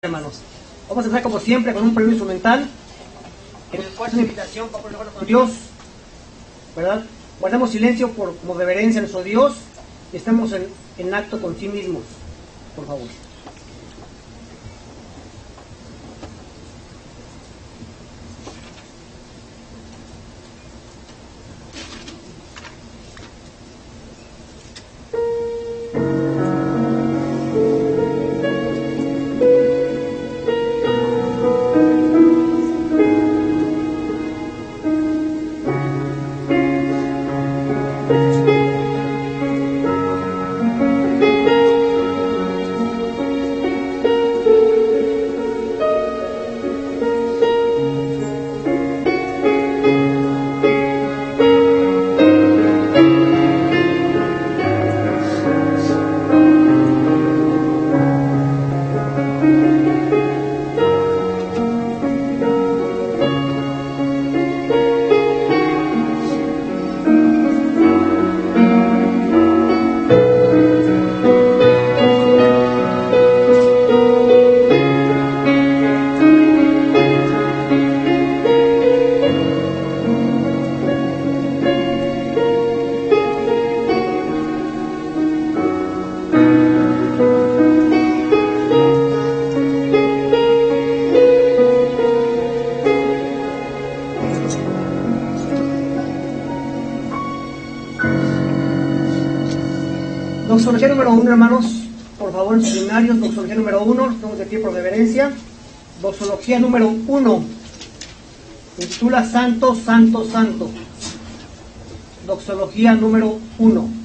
Hermanos, vamos a empezar como siempre con un periodo instrumental en el cual es una invitación para ponernos con Dios, ¿verdad? Guardamos silencio como reverencia a nuestro Dios y estamos en acto con sí mismos, por favor. Doxología número 1, hermanos, por favor, en seminarios, doxología número 1, estamos de pie por reverencia. Doxología número 1, titula Santo, Santo, Santo. Doxología número 1.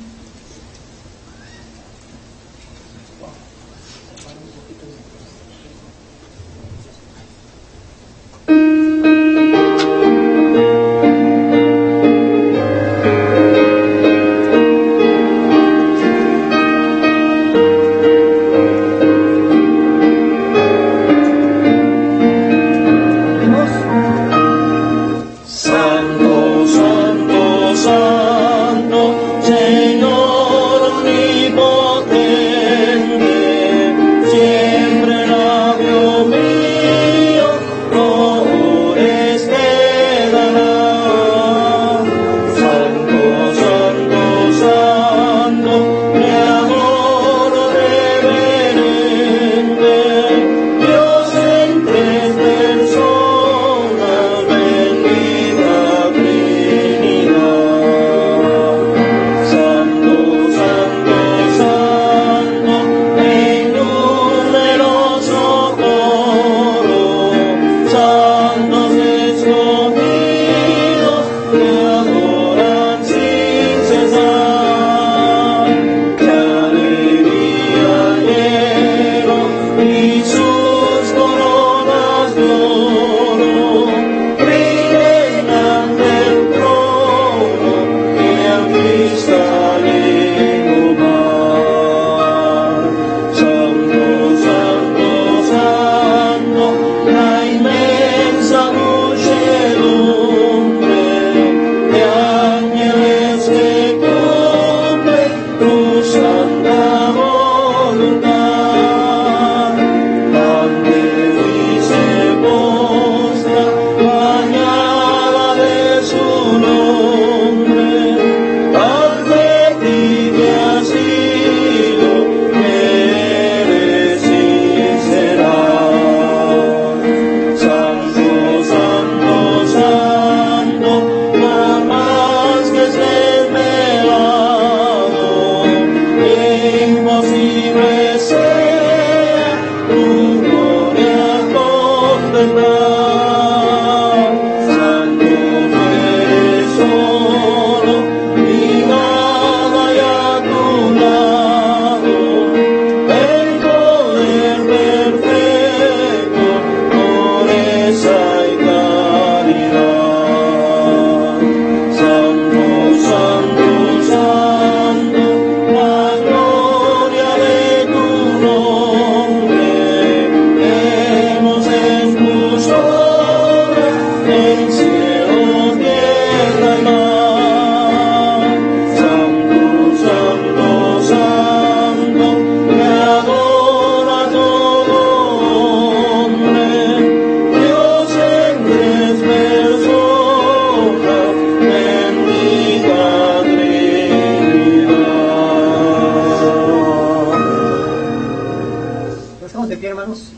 hermanos.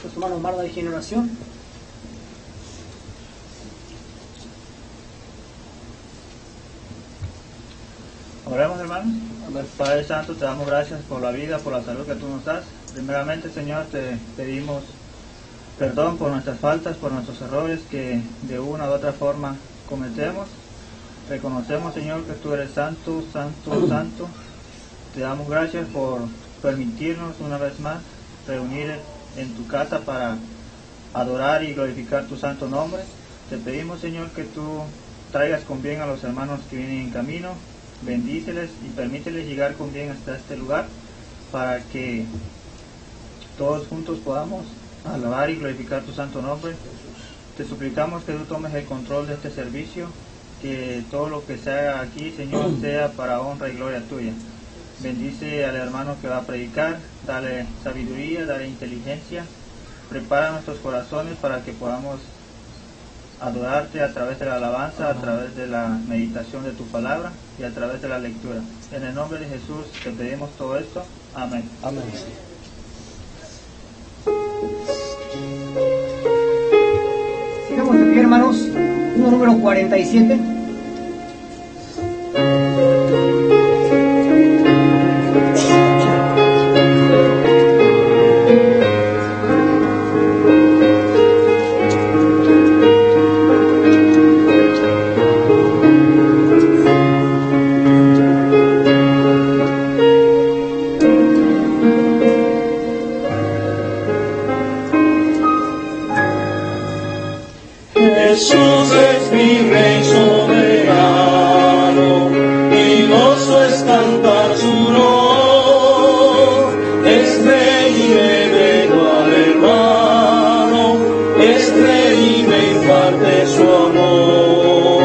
Nuestro hermano Omar dirige en oración. Oremos, hermanos. Padre Santo, te damos gracias por la vida, por la salud que tú nos das. Primeramente, Señor, te pedimos perdón por nuestras faltas, por nuestros errores que de una u otra forma cometemos. Reconocemos, Señor, que tú eres santo, santo, santo. Te damos gracias por permitirnos una vez más reunir en tu casa para adorar y glorificar tu santo nombre. Te pedimos, Señor, que tú traigas con bien a los hermanos que vienen en camino. Bendíceles y permíteles llegar con bien hasta este lugar para que todos juntos podamos alabar y glorificar tu santo nombre. Te suplicamos que tú tomes el control de este servicio, que todo lo que se haga aquí, Señor, sea para honra y gloria tuya. Bendice al hermano que va a predicar, dale sabiduría, dale inteligencia, prepara nuestros corazones para que podamos adorarte a través de la alabanza, a través de la meditación de tu palabra y a través de la lectura. En el nombre de Jesús te pedimos todo esto. Amén. Amén. Sigamos de pie, hermanos. Número 47. Jesús es mi Rey soberano, mi gozo es cantar su honor. Es Rey y me vengo al hermano, es Rey y me imparte su amor.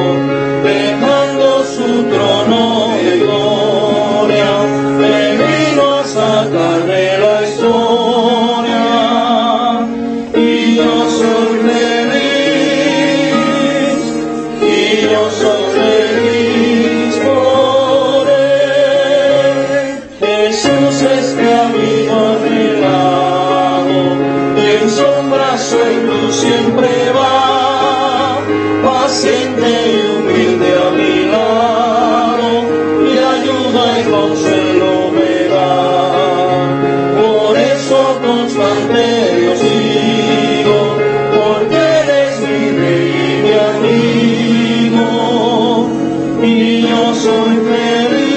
Dejando su trono de gloria, me vino a sacar de la historia, y yo soy yo soy feliz por él. Jesús es camino a mi lado, y en sombra soy luz siempre va, paciente y humilde a mi lado, y ayuda y consuelo me da. Por eso constante yo sigo, porque eres mi Rey y mi amigo. Y yo soy feliz,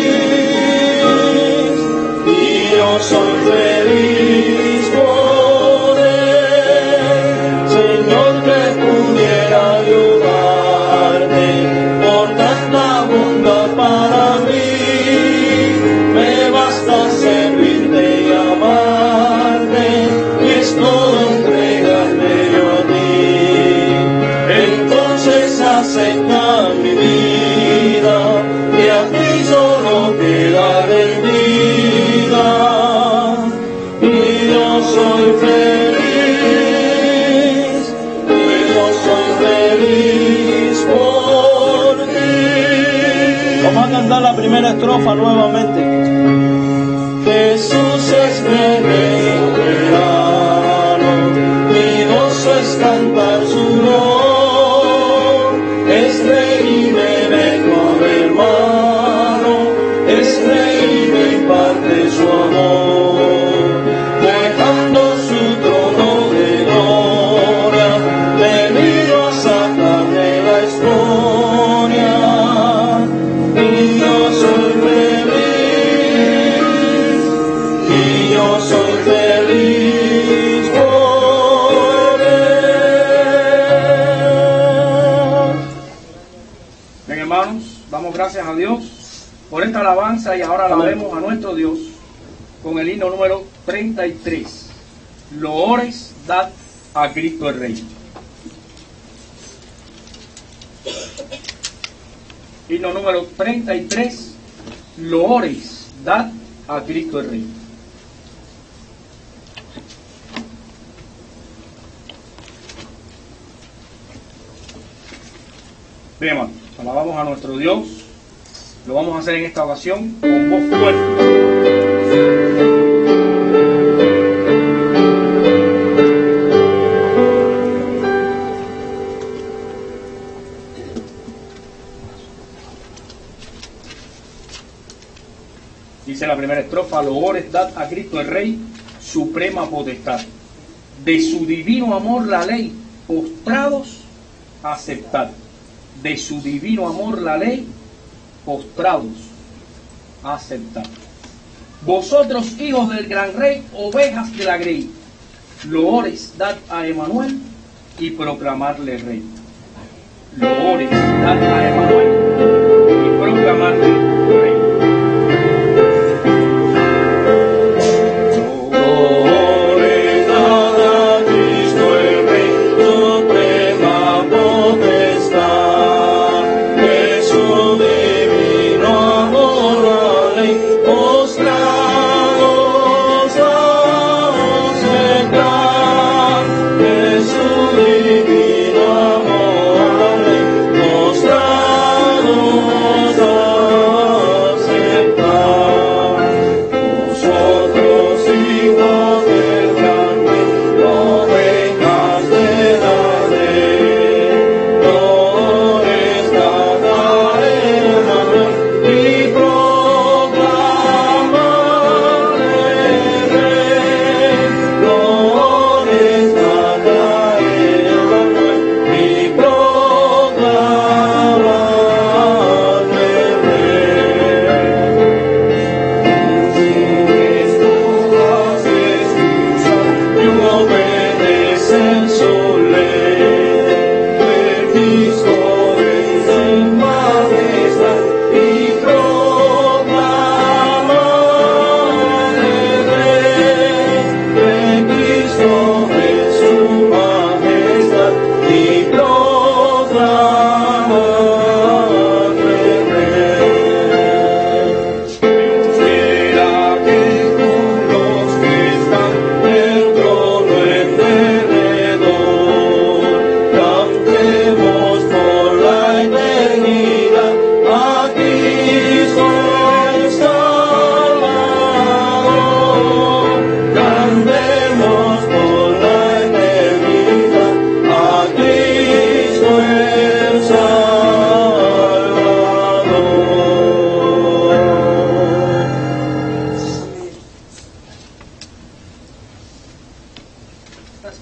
y yo soy feliz por él. Señor, que pudiera ayudarte por tanta bondad para mí. Me basta servirte y amarte, y es todo entregarme yo a ti. Entonces acepta mi vida, y a ti solo queda rendida, y yo soy feliz, y yo soy feliz por ti. Vamos a cantar la primera estrofa nuevamente. Jesús es mi Rey soberano, mi gozo es cantar su honor. Es Rey y me vengo al hermano, es Rey y me imparte su amor. Dejando su trono de gloria, me vino a sacar de la historia, y yo soy feliz, y yo soy feliz por él. Bien, hermanos, damos gracias a Dios por esta alabanza, y ahora alabemos a nuestro Dios con el himno número 33. Loores dad a Cristo el Rey. Himno número 33. Loores dad a Cristo el Rey. Bien, hermanos, alabamos a nuestro Dios. Lo vamos a hacer en esta ocasión con voz fuerte. la primera estrofa: loores dad a Cristo el Rey, suprema potestad. De su divino amor la ley, postrados aceptad. De su divino amor la ley, postrados aceptad. Vosotros, hijos del gran rey, ovejas de la grey, loores dad a Emanuel y proclamarle rey. Loores dad a Emanuel y proclamarle rey.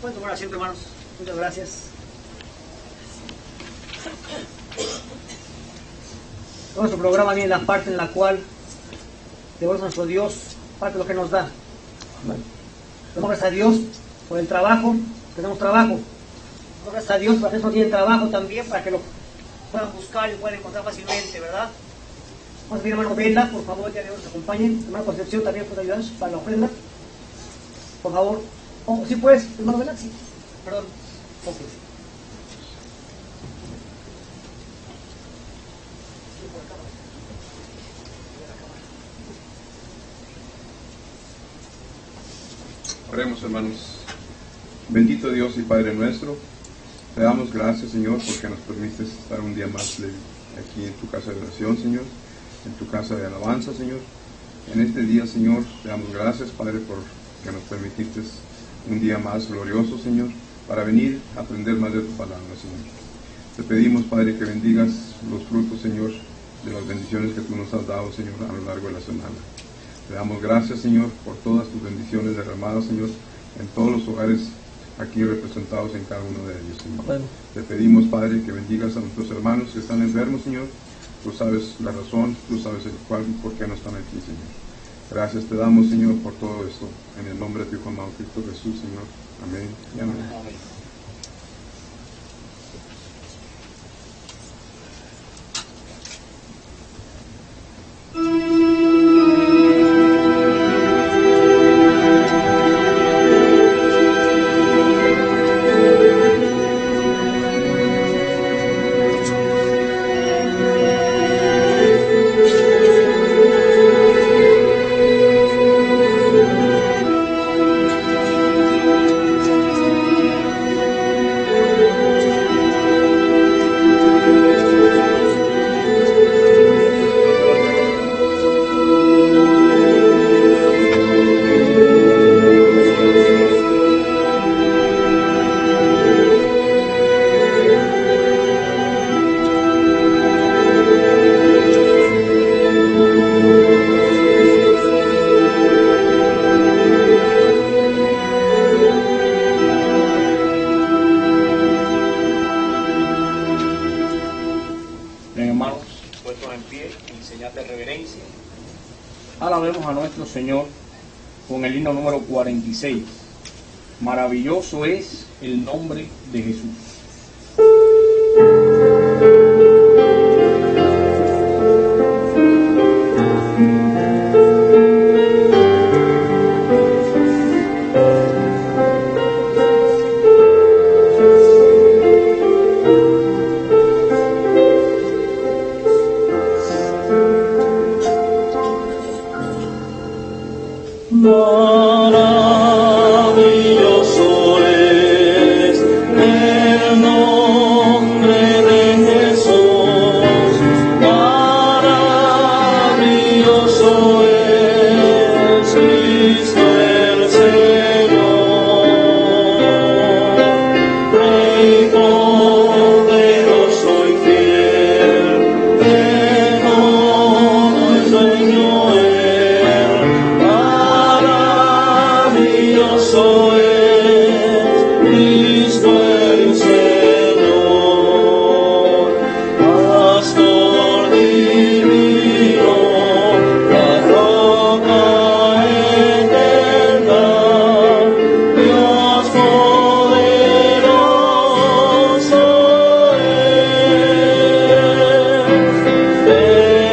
Pueden tomar asiento, hermanos. Muchas gracias. Nuestro programa viene la parte en la cual debemos a nuestro Dios parte de lo que nos da. Damos gracias a Dios por el trabajo, tenemos trabajo. Damos gracias a Dios para que no tienen trabajo también, para que lo puedan buscar y puedan encontrar fácilmente, ¿verdad? Vamos a pedir, hermano Vela, por favor, que Dios nos acompañe. Hermano Concepción también puede ayudarnos para la ofrenda. Por favor. Oh, sí, pues, hermano Vela, sí. Perdón. Ok. Oremos, hermanos. Bendito Dios y Padre nuestro, te damos gracias, Señor, porque nos permites estar un día más aquí en tu casa de oración, Señor, en tu casa de alabanza, Señor. En este día, Señor, te damos gracias, Padre, por que nos permitiste un día más glorioso, Señor, para venir a aprender más de tu palabra, Señor. Te pedimos, Padre, que bendigas los frutos, Señor, de las bendiciones que tú nos has dado, Señor, a lo largo de la semana. Te damos gracias, Señor, por todas tus bendiciones derramadas, Señor, en todos los hogares aquí representados en cada uno de ellos, Señor. Bueno. Te pedimos, Padre, que bendigas a nuestros hermanos que están enfermos, Señor. Tú sabes la razón, tú sabes el cuál y por qué no están aquí, Señor. Gracias te damos, Señor, por todo esto. En el nombre de tu Hijo amado Cristo Jesús, Señor. Amén y amén. Amén. alabemos a nuestro Señor con el himno número 46. Maravilloso es el nombre de Jesús. Maravilloso es el nombre de Jesús, maravilloso es Cristo el Señor, Rey poderoso y fiel, de todo es dueño Él. Maravilloso es Cristo el Señor, Pastor divino, la roca eterna, Dios poderoso es.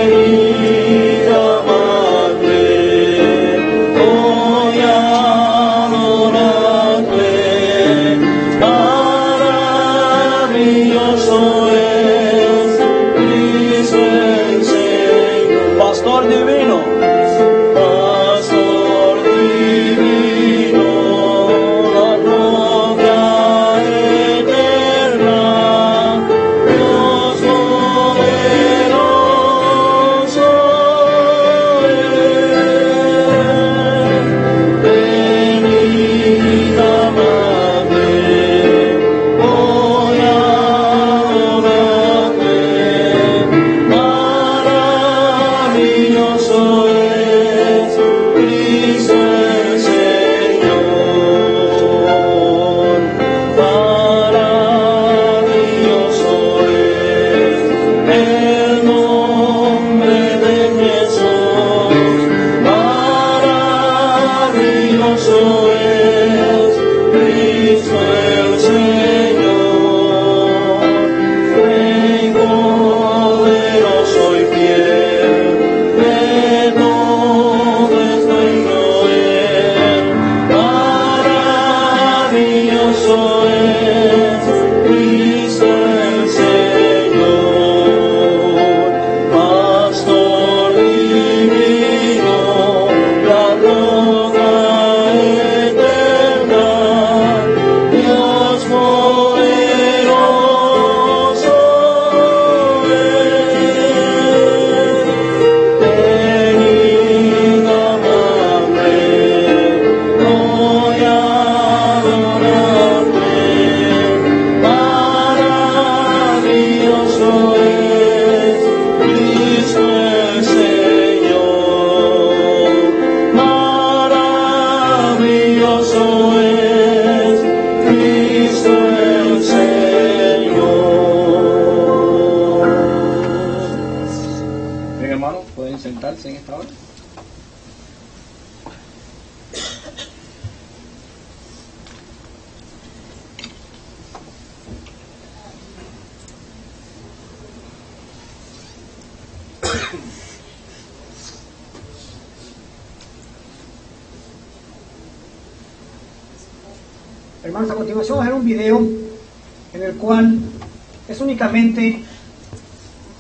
Venid a amarle, hoy adorarle, maravilloso es Cristo el Señor. Pastor divino, Pastor divino, la roca eterna, Dios poderoso es. Venid a amarle, hoy adorarle, maravilloso es Cristo el Señor, maravilloso es el nombre de Jesús, maravilloso es Cristo el Señor, Rey poderoso y fiel, de todo es dueño Él. Maravilloso es Cristo el Señor, Pastor divino, la roca eterna, Dios poderoso es. Venid a amarle, hoy adorarle, maravilloso es Cristo el Señor, maravilloso es Cristo el Señor. Bien, hermanos, pueden sentarse en esta hora. Hermanos, a continuación vamos a ver un video en el cual es únicamente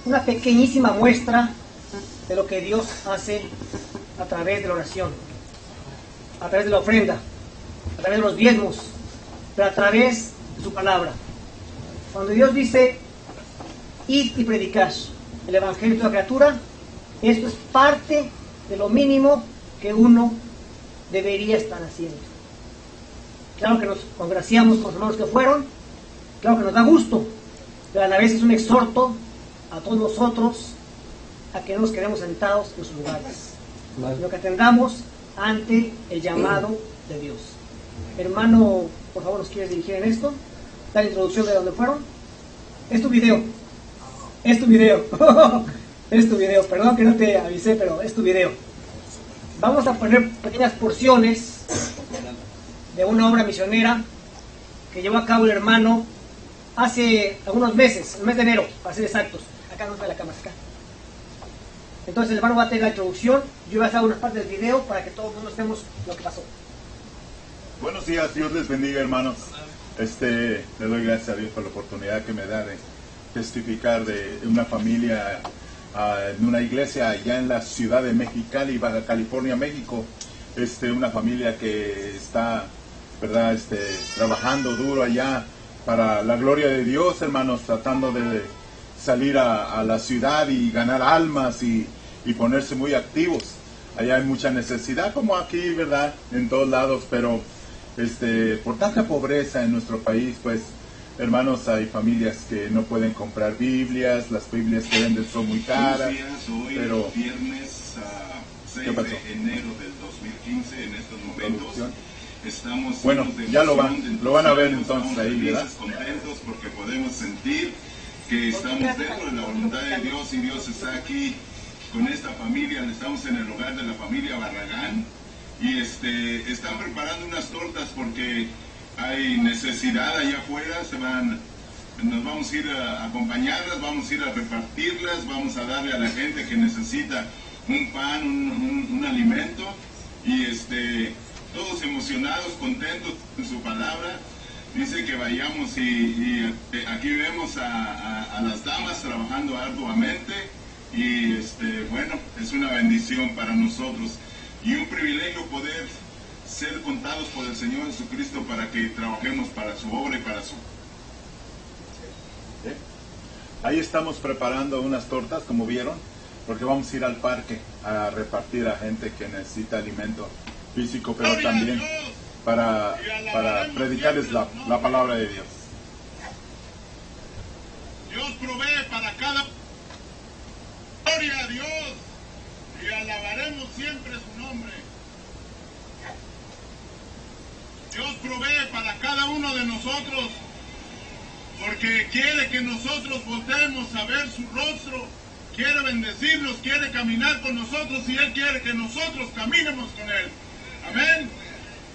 una pequeñísima muestra de lo que Dios hace a través de la oración, a través de la ofrenda, a través de los diezmos, pero a través de su palabra. Cuando Dios dice, id y predicad el Evangelio a toda criatura, esto es parte de lo mínimo que uno debería estar haciendo. Claro que nos congraciamos con los hermanos que fueron, claro que nos da gusto, pero a la vez es un exhorto a todos nosotros a que no nos quedemos sentados en sus lugares, sino que atendamos ante el llamado de Dios. Hermano, por favor, ¿nos quieres dirigir en esto? La introducción de dónde fueron. Es tu video. Es tu video. Es tu video. Perdón que no te avisé, pero es tu video. Vamos a poner pequeñas porciones de una obra misionera que llevó a cabo el hermano hace algunos meses, el mes de enero, para ser exactos. Acá no está la cámara, acá. Entonces el hermano va a tener la introducción, yo voy a hacer unas partes del video para que todo el mundo estemos lo que pasó. Buenos días, Dios les bendiga, hermanos. Le doy gracias a Dios por la oportunidad que me da de testificar de una familia en una iglesia allá en la ciudad de Mexicali, Baja California, México. Una familia que está, ¿verdad?, trabajando duro allá para la gloria de Dios, hermanos, tratando de salir a la ciudad y ganar almas y ponerse muy activos. Allá hay mucha necesidad, como aquí, ¿verdad?, en todos lados, pero por tanta pobreza en nuestro país, pues, hermanos, hay familias que no pueden comprar Biblias, las Biblias que venden son muy caras. Hoy, pero viernes 6 de enero del 2015, en estos momentos, estamos bueno, ya lo van a ver entonces ahí, ¿verdad? Contentos porque podemos sentir que estamos dentro de la voluntad de Dios y Dios está aquí con esta familia. Estamos en el hogar de la familia Barragán y están preparando unas tortas porque hay necesidad allá afuera. Nos vamos a ir a acompañarlas, vamos a ir a repartirlas, vamos a darle a la gente que necesita un pan, un alimento y todos emocionados, contentos en su palabra. Dice que vayamos y aquí vemos a las damas trabajando arduamente y bueno, es una bendición para nosotros y un privilegio poder ser contados por el Señor Jesucristo para que trabajemos para su obra y para su... Ahí estamos preparando unas tortas, como vieron, porque vamos a ir al parque a repartir a gente que necesita alimento físico, pero también para predicarles la palabra de Dios. Dios provee para cada... Gloria a Dios y alabaremos siempre su nombre. Dios provee para cada uno de nosotros porque quiere que nosotros volteemos a ver su rostro, quiere bendecirnos, quiere caminar con nosotros y Él quiere que nosotros caminemos con Él. Amén.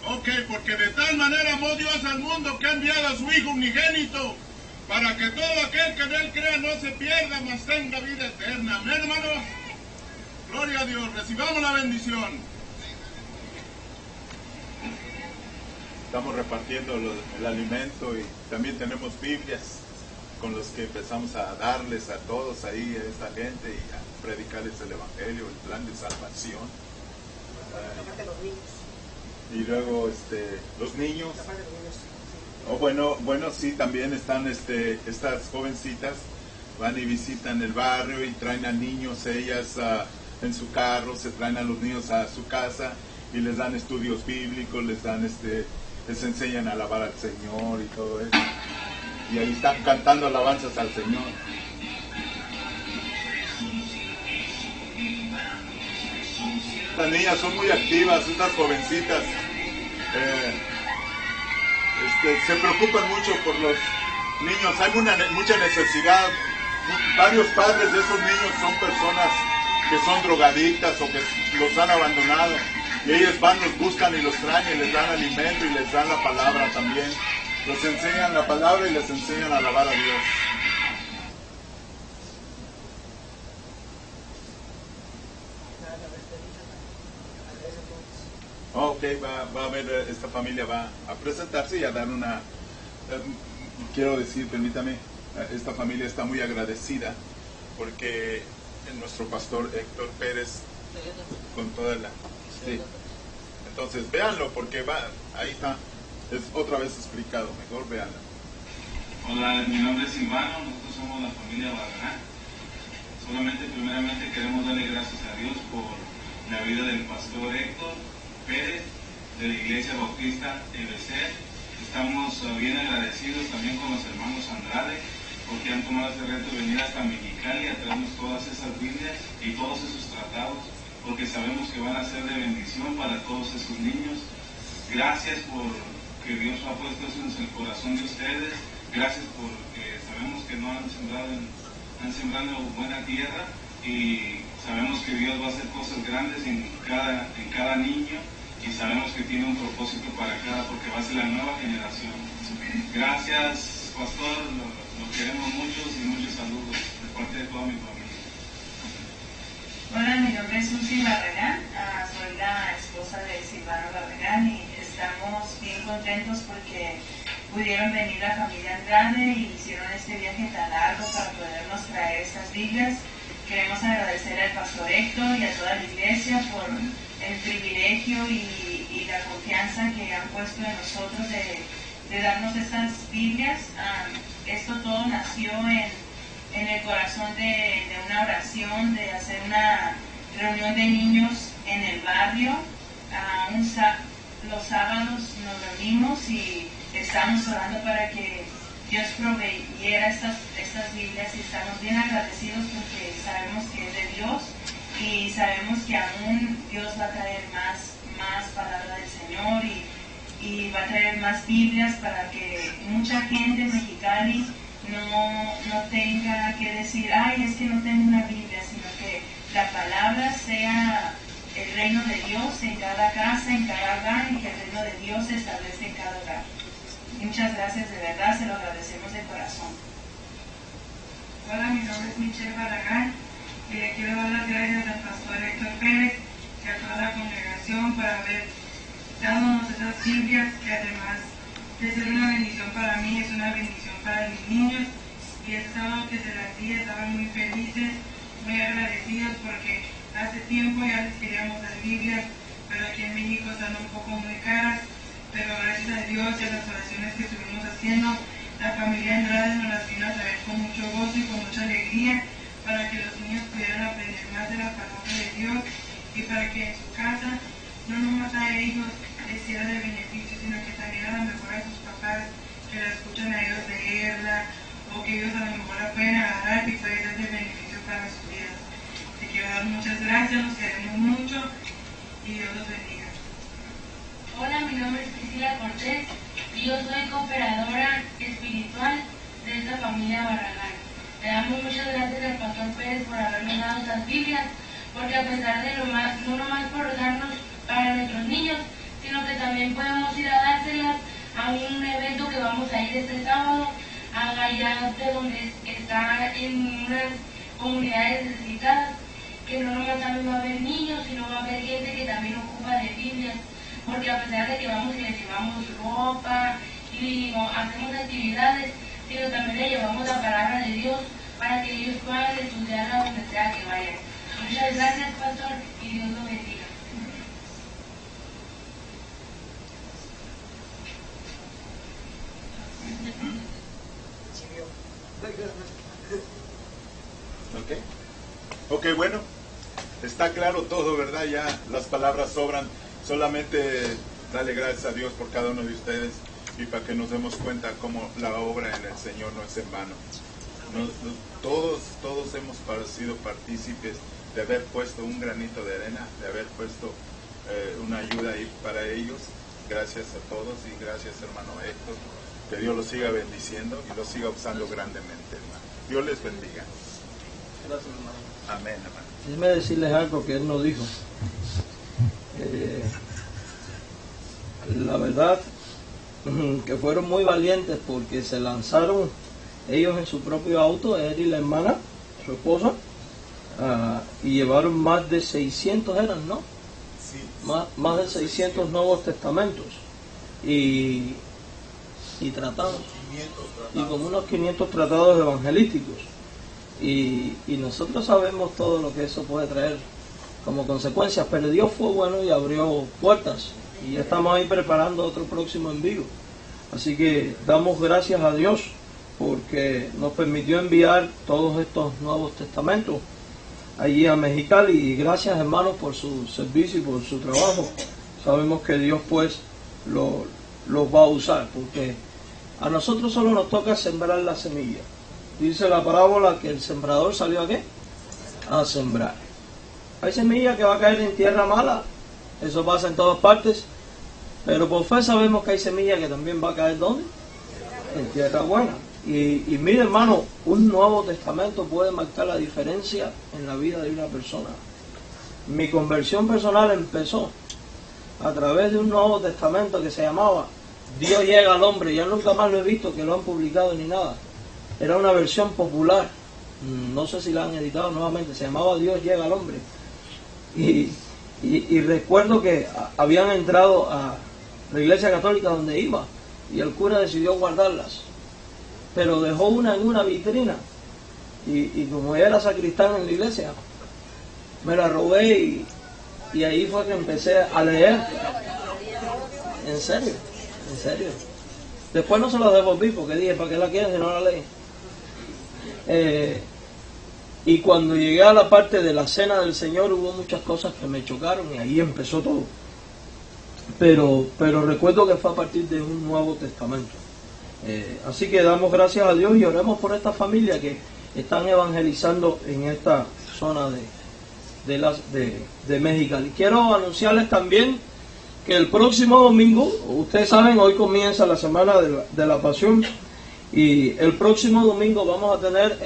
Ok, porque de tal manera amó Dios al mundo que ha enviado a su Hijo unigénito para que todo aquel que en Él crea no se pierda, mas tenga vida eterna. Amén, hermanos. Gloria a Dios. Recibamos la bendición. Estamos repartiendo el alimento y también tenemos Biblias con los que empezamos a darles a todos ahí, a esta gente, y a predicarles el Evangelio, el plan de salvación. Y luego los niños. Bueno, sí, también están estas jovencitas, van y visitan el barrio y traen a niños, ellas en su carro, se traen a los niños a su casa y les dan estudios bíblicos, les enseñan a alabar al Señor y todo eso. Y ahí están cantando alabanzas al Señor. Las niñas son muy activas, estas jovencitas. Se preocupan mucho por los niños. Hay mucha necesidad. Varios padres de esos niños son personas que son drogadictas o que los han abandonado. Y ellos van, los buscan y los traen y les dan alimento y les dan la palabra también. Les enseñan la palabra y les enseñan a alabar a Dios. Ok, va a ver, esta familia va a presentarse y a dar una... quiero decir, permítame, esta familia está muy agradecida porque nuestro pastor Héctor Pérez, con toda la... Sí. Entonces, véanlo porque ahí está, es otra vez explicado, mejor véanlo. Hola, mi nombre es Silvano, nosotros somos la familia Barragán. Primeramente queremos darle gracias a Dios por la vida del pastor Héctor Pérez de la Iglesia Bautista EBC. Estamos bien agradecidos también con los hermanos Andrade porque han tomado ese reto de venir hasta Mexicali a traernos todas esas Biblias y todos esos tratados, porque sabemos que van a ser de bendición para todos esos niños. Gracias por que Dios ha puesto eso en el corazón de ustedes. Gracias porque sabemos que no han sembrado en buena tierra y Sabemos que Dios va a hacer cosas grandes en cada niño y sabemos que tiene un propósito para cada, porque va a ser la nueva generación. Gracias, pastor, lo queremos mucho y muchos saludos de parte de toda mi familia. Hola, mi nombre es Susi Barragán, soy la esposa de Silvano Barragán y estamos bien contentos porque pudieron venir la familia Andrade y hicieron este viaje tan largo para podernos traer estas Biblias. Queremos agradecer al pastor Héctor y a toda la iglesia por el privilegio y la confianza que han puesto en nosotros de darnos estas Biblias. Esto todo nació en el corazón de una oración, de hacer una reunión de niños en el barrio. Los sábados nos reunimos y estamos orando para que Dios proveyera estas Biblias y estamos bien agradecidos porque sabemos que es de Dios y sabemos que aún Dios va a traer más palabra del Señor y va a traer más Biblias para que mucha gente en Mexicali no tenga que decir, ay, es que no tengo una Biblia, sino que la palabra sea el reino de Dios en cada casa, en cada hogar, y que el reino de Dios se establece en cada hogar. Muchas gracias, de verdad, se lo agradecemos de corazón. Hola, mi nombre es Michelle Barragán. Quiero dar las gracias al pastor Héctor Pérez y a toda la congregación por haber dado esas Biblias, que además de ser una bendición para mí, es una bendición para mis niños. Y el sábado que se las di, estaban muy felices, muy agradecidos, porque hace tiempo ya les queríamos dar Biblias, pero aquí en México están un poco muy caras. Pero gracias a Dios y a las oraciones que estuvimos haciendo, la familia Andrade nos las vino a traer con mucho gozo y con mucha alegría, para que los niños pudieran aprender más de la palabra de Dios y para que en su casa no nomás a ellos les sirva de beneficio, sino que también a lo mejor a sus papás que la escuchan a ellos leerla, o que ellos a lo mejor la pueden agarrar y puede ser de beneficio para sus vidas. Te quiero dar muchas gracias, los queremos mucho y Dios los bendiga. Hola, mi nombre es Priscila Cortés y yo soy cooperadora espiritual de esta familia Barragán. Le damos muchas gracias al pastor Pérez por habernos dado estas Biblias, porque a pesar de no nomás por darnos para nuestros niños, sino que también podemos ir a dárselas a un evento que vamos a ir este sábado, allá de donde está en unas comunidades necesitadas, que no nomás también va a haber niños, sino va a haber gente que también ocupa de Biblias. Porque a pesar de que vamos y les llevamos ropa y hacemos actividades, sino también le llevamos la palabra de Dios para que ellos puedan estudiarla donde sea que vayan. Muchas gracias, pastor, y Dios los bendiga. Ok, bueno, está claro todo, ¿verdad? Ya las palabras sobran. Solamente darle gracias a Dios por cada uno de ustedes y para que nos demos cuenta cómo la obra en el Señor no es en vano. Todos hemos sido partícipes de haber puesto un granito de arena, de haber puesto una ayuda ahí para ellos. Gracias a todos y gracias, hermano Héctor. Que Dios los siga bendiciendo y los siga usando grandemente, hermano. Dios les bendiga. Gracias, hermano. Amén, hermano. Déjeme decirles algo que él nos dijo. La verdad que fueron muy valientes porque se lanzaron ellos en su propio auto, él y la hermana, su esposa, y llevaron más de 600, eran, ¿no? Sí. Más de 600 Nuevos Testamentos y tratados, y como unos 500 tratados evangelísticos, y nosotros sabemos todo lo que eso puede traer como consecuencias, pero Dios fue bueno y abrió puertas y ya estamos ahí preparando otro próximo envío. Así que damos gracias a Dios porque nos permitió enviar todos estos Nuevos Testamentos allí a Mexicali, y gracias, hermanos, por su servicio y por su trabajo. Sabemos que Dios pues los va a usar, porque a nosotros solo nos toca sembrar la semilla. Dice la parábola que el sembrador salió ¿a qué? A sembrar. Hay semilla que va a caer en tierra mala, eso pasa en todas partes, pero por fe sabemos que hay semilla que también va a caer ¿dónde? En tierra buena. Y mire, hermano, un Nuevo Testamento puede marcar la diferencia en la vida de una persona. Mi conversión personal empezó a través de un Nuevo Testamento que se llamaba Dios llega al hombre. Ya nunca más lo he visto que lo han publicado ni nada. Era una versión popular, no sé si la han editado nuevamente, se llamaba Dios llega al hombre. Y recuerdo que habían entrado a la iglesia católica donde iba y el cura decidió guardarlas, pero dejó una en una vitrina y como yo era sacristán en la iglesia, me la robé y ahí fue que empecé a leer. En serio. Después no se la devolví porque dije, ¿para qué la quieres si no la leí? Y cuando llegué a la parte de la cena del Señor hubo muchas cosas que me chocaron y ahí empezó todo. Pero recuerdo que fue a partir de un Nuevo Testamento. Así que damos gracias a Dios y oremos por esta familia que están evangelizando en esta zona de Mexicali. Quiero anunciarles también que el próximo domingo, ustedes saben, hoy comienza la semana de la Pasión, y el próximo domingo vamos a tener,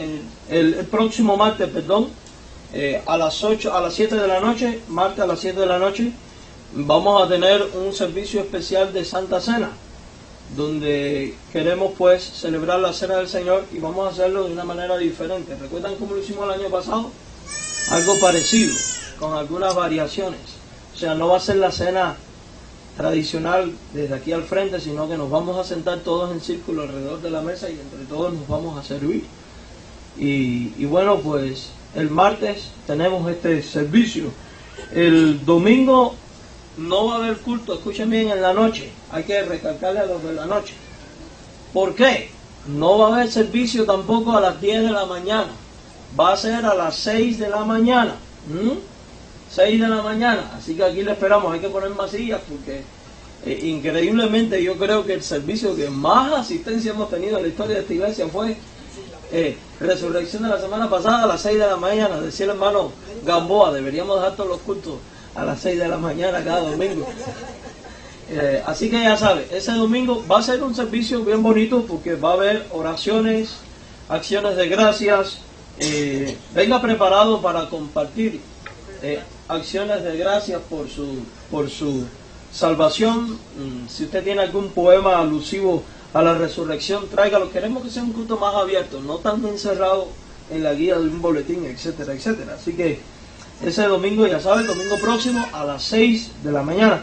el próximo martes, a las 7 de la noche, martes a las 7 de la noche, vamos a tener un servicio especial de Santa Cena, donde queremos pues celebrar la Cena del Señor y vamos a hacerlo de una manera diferente. ¿Recuerdan cómo lo hicimos el año pasado? Algo parecido, con algunas variaciones. O sea, no va a ser la cena tradicional desde aquí al frente, sino que nos vamos a sentar todos en círculo alrededor de la mesa y entre todos nos vamos a servir. Y bueno, pues el martes tenemos este servicio. El domingo no va a haber culto, escuchen bien, en la noche. Hay que recalcarle a los de la noche. ¿Por qué? No va a haber servicio tampoco a las 10 de la mañana. Va a ser a las 6 de la mañana. 6 de la mañana. Así que aquí le esperamos. Hay que poner más sillas porque increíblemente yo creo que el servicio que más asistencia hemos tenido en la historia de esta iglesia fue Resurrección de la semana pasada a las 6 de la mañana. Decía el hermano Gamboa, deberíamos dejar todos los cultos a las 6 de la mañana cada domingo. Así que ya sabe, ese domingo va a ser un servicio bien bonito porque va a haber oraciones, acciones de gracias. Venga preparado para compartir acciones de gracias por su salvación. Si usted tiene algún poema alusivo a la resurrección, tráigalo. Queremos que sea un culto más abierto, no tan encerrado en la guía de un boletín, etcétera, etcétera. Así que ese domingo, ya sabe, el domingo próximo a las 6 de la mañana.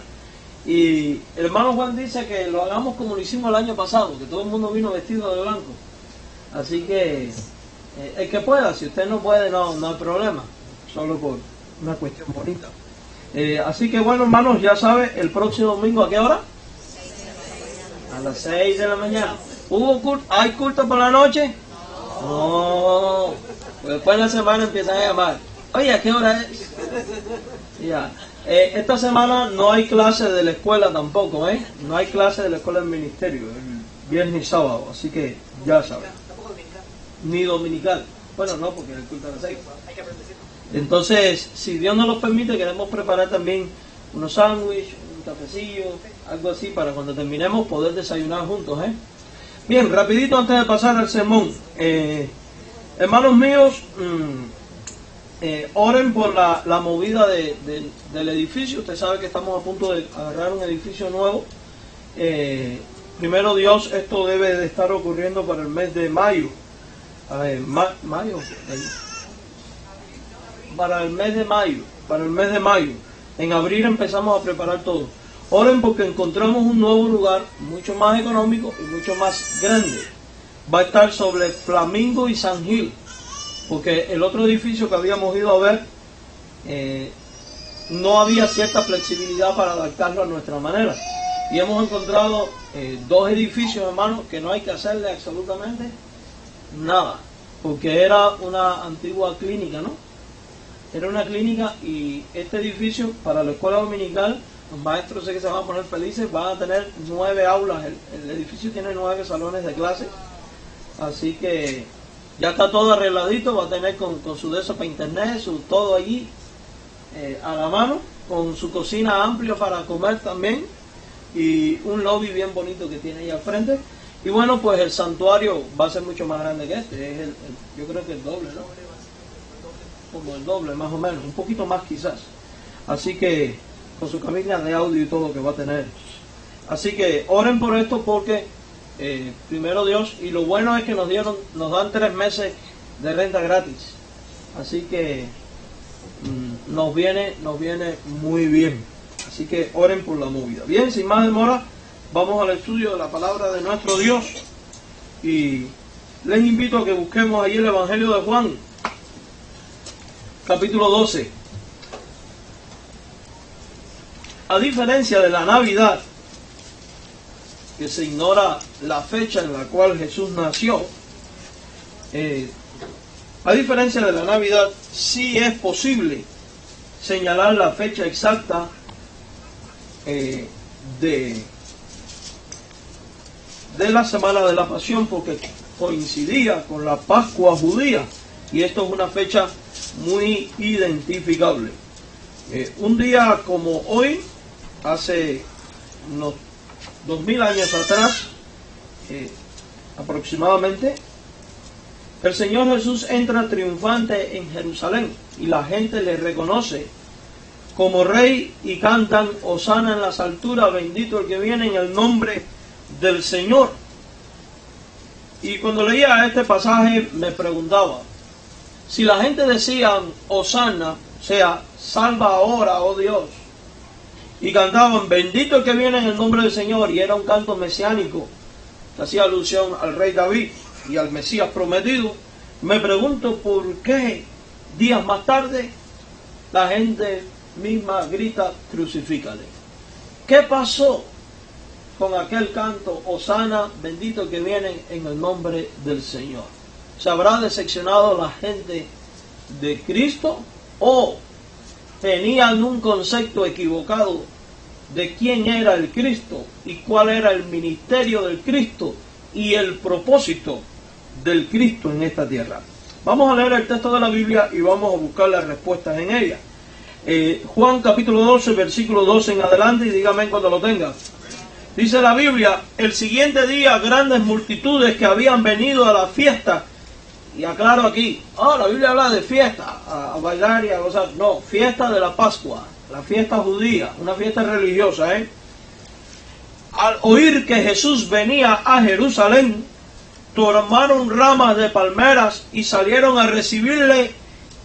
Y el hermano Juan dice que lo hagamos como lo hicimos el año pasado, que todo el mundo vino vestido de blanco. Así que el que pueda, si usted no puede, no hay problema, solo por una cuestión bonita. Así que bueno, hermanos, ya sabe, el próximo domingo, ¿a qué hora? A las 6 de la mañana. ¿Hay culto por la noche? No. Pues después de la semana empiezan a llamar. Oye, ¿a qué hora es? Ya. Esta semana no hay clase de la escuela tampoco, No hay clase de la escuela del ministerio, el viernes y sábado, así que ya saben. Ni dominical. Bueno, no, porque el culto a las 6. Entonces, si Dios nos lo permite, queremos preparar también unos sándwiches, un cafecillo, algo así, para cuando terminemos poder desayunar juntos, Bien, rapidito antes de pasar al sermón. Hermanos míos, oren por la movida del edificio. Usted sabe que estamos a punto de agarrar un edificio nuevo. Primero Dios, esto debe de estar ocurriendo para el mes de mayo. Para el mes de mayo. En abril empezamos a preparar todo. Oren porque encontramos un nuevo lugar mucho más económico y mucho más grande. Va a estar sobre Flamingo y San Gil, porque el otro edificio que habíamos ido a ver no había cierta flexibilidad para adaptarlo a nuestra manera. Y hemos encontrado dos edificios, hermanos, que no hay que hacerle absolutamente nada, porque era una antigua clínica, ¿no? Era una clínica y este edificio para la escuela dominical, los maestros sé que se van a poner felices, van a tener 9 aulas, el edificio tiene 9 salones de clase, así que ya está todo arregladito, va a tener con su de eso para internet, su todo allí a la mano, con su cocina amplia para comer también y un lobby bien bonito que tiene ahí al frente. Y bueno, pues el santuario va a ser mucho más grande que este. Yo creo que el doble, ¿no? Como el doble, más o menos. Un poquito más quizás. Así que, con su cabina de audio y todo que va a tener. Así que, oren por esto porque, primero Dios, y lo bueno es que nos dan 3 meses de renta gratis. Así que, nos viene muy bien. Así que, oren por la movida. Bien, sin más demora, vamos al estudio de la palabra de nuestro Dios y les invito a que busquemos allí el Evangelio de Juan, capítulo 12. A diferencia de la Navidad, que se ignora la fecha en la cual Jesús nació, a diferencia de la Navidad, sí es posible señalar la fecha exacta de la Semana de la Pasión, porque coincidía con la Pascua judía, y esto es una fecha muy identificable. Un día como hoy, hace unos 2000 años atrás, aproximadamente, el Señor Jesús entra triunfante en Jerusalén y la gente le reconoce como Rey y cantan Hosana en las alturas, bendito el que viene en el nombre del Señor. Y cuando leía este pasaje me preguntaba, si la gente decía Hosana, o sea, salva ahora, oh Dios, y cantaban bendito el que viene en el nombre del Señor, y era un canto mesiánico que hacía alusión al rey David y al Mesías prometido, me pregunto por qué días más tarde la gente misma grita crucifícale. ¿Qué pasó con aquel canto Hosana, bendito el que viene en el nombre del Señor? ¿Se habrá decepcionado la gente de Cristo o tenían un concepto equivocado de quién era el Cristo y cuál era el ministerio del Cristo y el propósito del Cristo en esta tierra? Vamos a leer el texto de la Biblia y vamos a buscar las respuestas en ella. Juan capítulo 12, versículo 12 en adelante, y dígame cuando lo tenga. Dice la Biblia: el siguiente día grandes multitudes que habían venido a la fiesta, y aclaro aquí, la Biblia habla de fiesta, a bailar y a gozar, no, fiesta de la Pascua, la fiesta judía, una fiesta religiosa, Al oír que Jesús venía a Jerusalén, tomaron ramas de palmeras y salieron a recibirle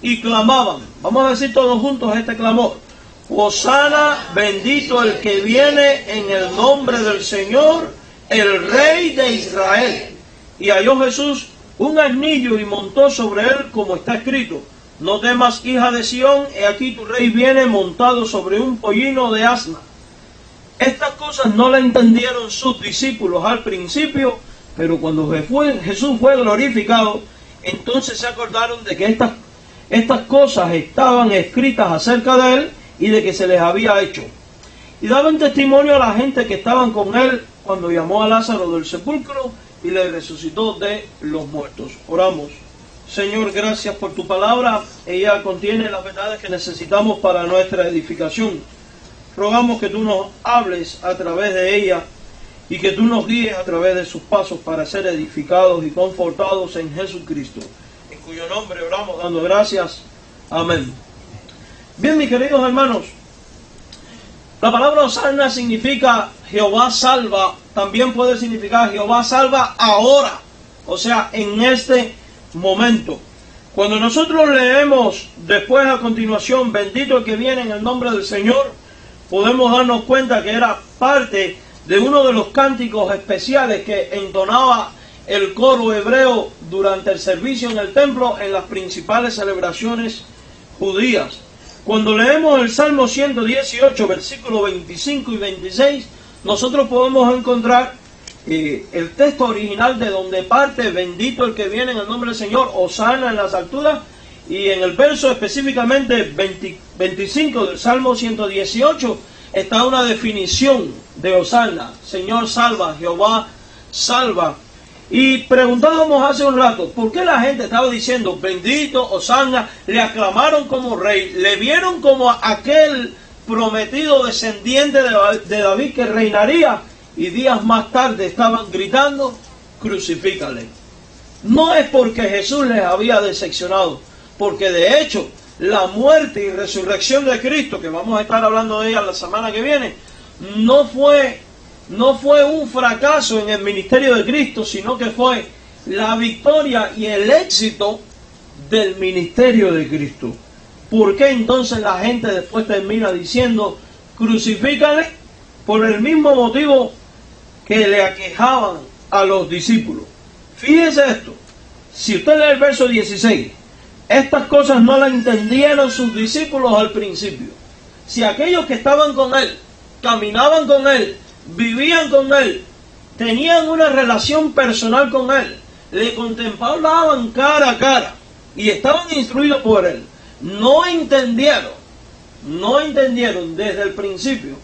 y clamaban. Vamos a decir todos juntos este clamor: Hosana, bendito el que viene en el nombre del Señor, el Rey de Israel. Y halló Jesús un asnillo y montó sobre él, como está escrito: no temas, hija de Sión, he aquí tu rey viene montado sobre un pollino de asna. Estas cosas no la entendieron sus discípulos al principio, pero cuando Jesús fue glorificado, entonces se acordaron de que estas cosas estaban escritas acerca de él y de que se les había hecho. Y daban testimonio a la gente que estaban con él cuando llamó a Lázaro del sepulcro y le resucitó de los muertos. Oramos. Señor, gracias por tu palabra. Ella contiene las verdades que necesitamos para nuestra edificación. Rogamos que tú nos hables a través de ella y que tú nos guíes a través de sus pasos para ser edificados y confortados en Jesucristo, en cuyo nombre oramos dando gracias. Amén. Bien, mis queridos hermanos, la palabra Hosana significa Jehová salva, también puede significar Jehová salva ahora, o sea, en este momento. Cuando nosotros leemos después a continuación, bendito el que viene en el nombre del Señor, podemos darnos cuenta que era parte de uno de los cánticos especiales que entonaba el coro hebreo durante el servicio en el templo en las principales celebraciones judías. Cuando leemos el Salmo 118, versículos 25 y 26, nosotros podemos encontrar el texto original de donde parte bendito el que viene en el nombre del Señor, Hosana en las alturas, y en el verso específicamente 25 del Salmo 118 está una definición de Hosana: Señor salva, Jehová salva. Y preguntábamos hace un rato, ¿por qué la gente estaba diciendo bendito, Hosana? Le aclamaron como rey, le vieron como aquel prometido descendiente de David que reinaría, y días más tarde estaban gritando crucifícale. No es porque Jesús les había decepcionado, porque de hecho la muerte y resurrección de Cristo, que vamos a estar hablando de ella la semana que viene, no fue un fracaso en el ministerio de Cristo, sino que fue la victoria y el éxito del ministerio de Cristo. ¿Por qué entonces la gente después termina diciendo crucifícale? Por el mismo motivo que le aquejaban a los discípulos. Fíjese esto, si usted lee el verso 16, estas cosas no las entendieron sus discípulos al principio. Si aquellos que estaban con él, caminaban con él, vivían con él, tenían una relación personal con él, le contemplaban cara a cara y estaban instruidos por él, no entendieron desde el principio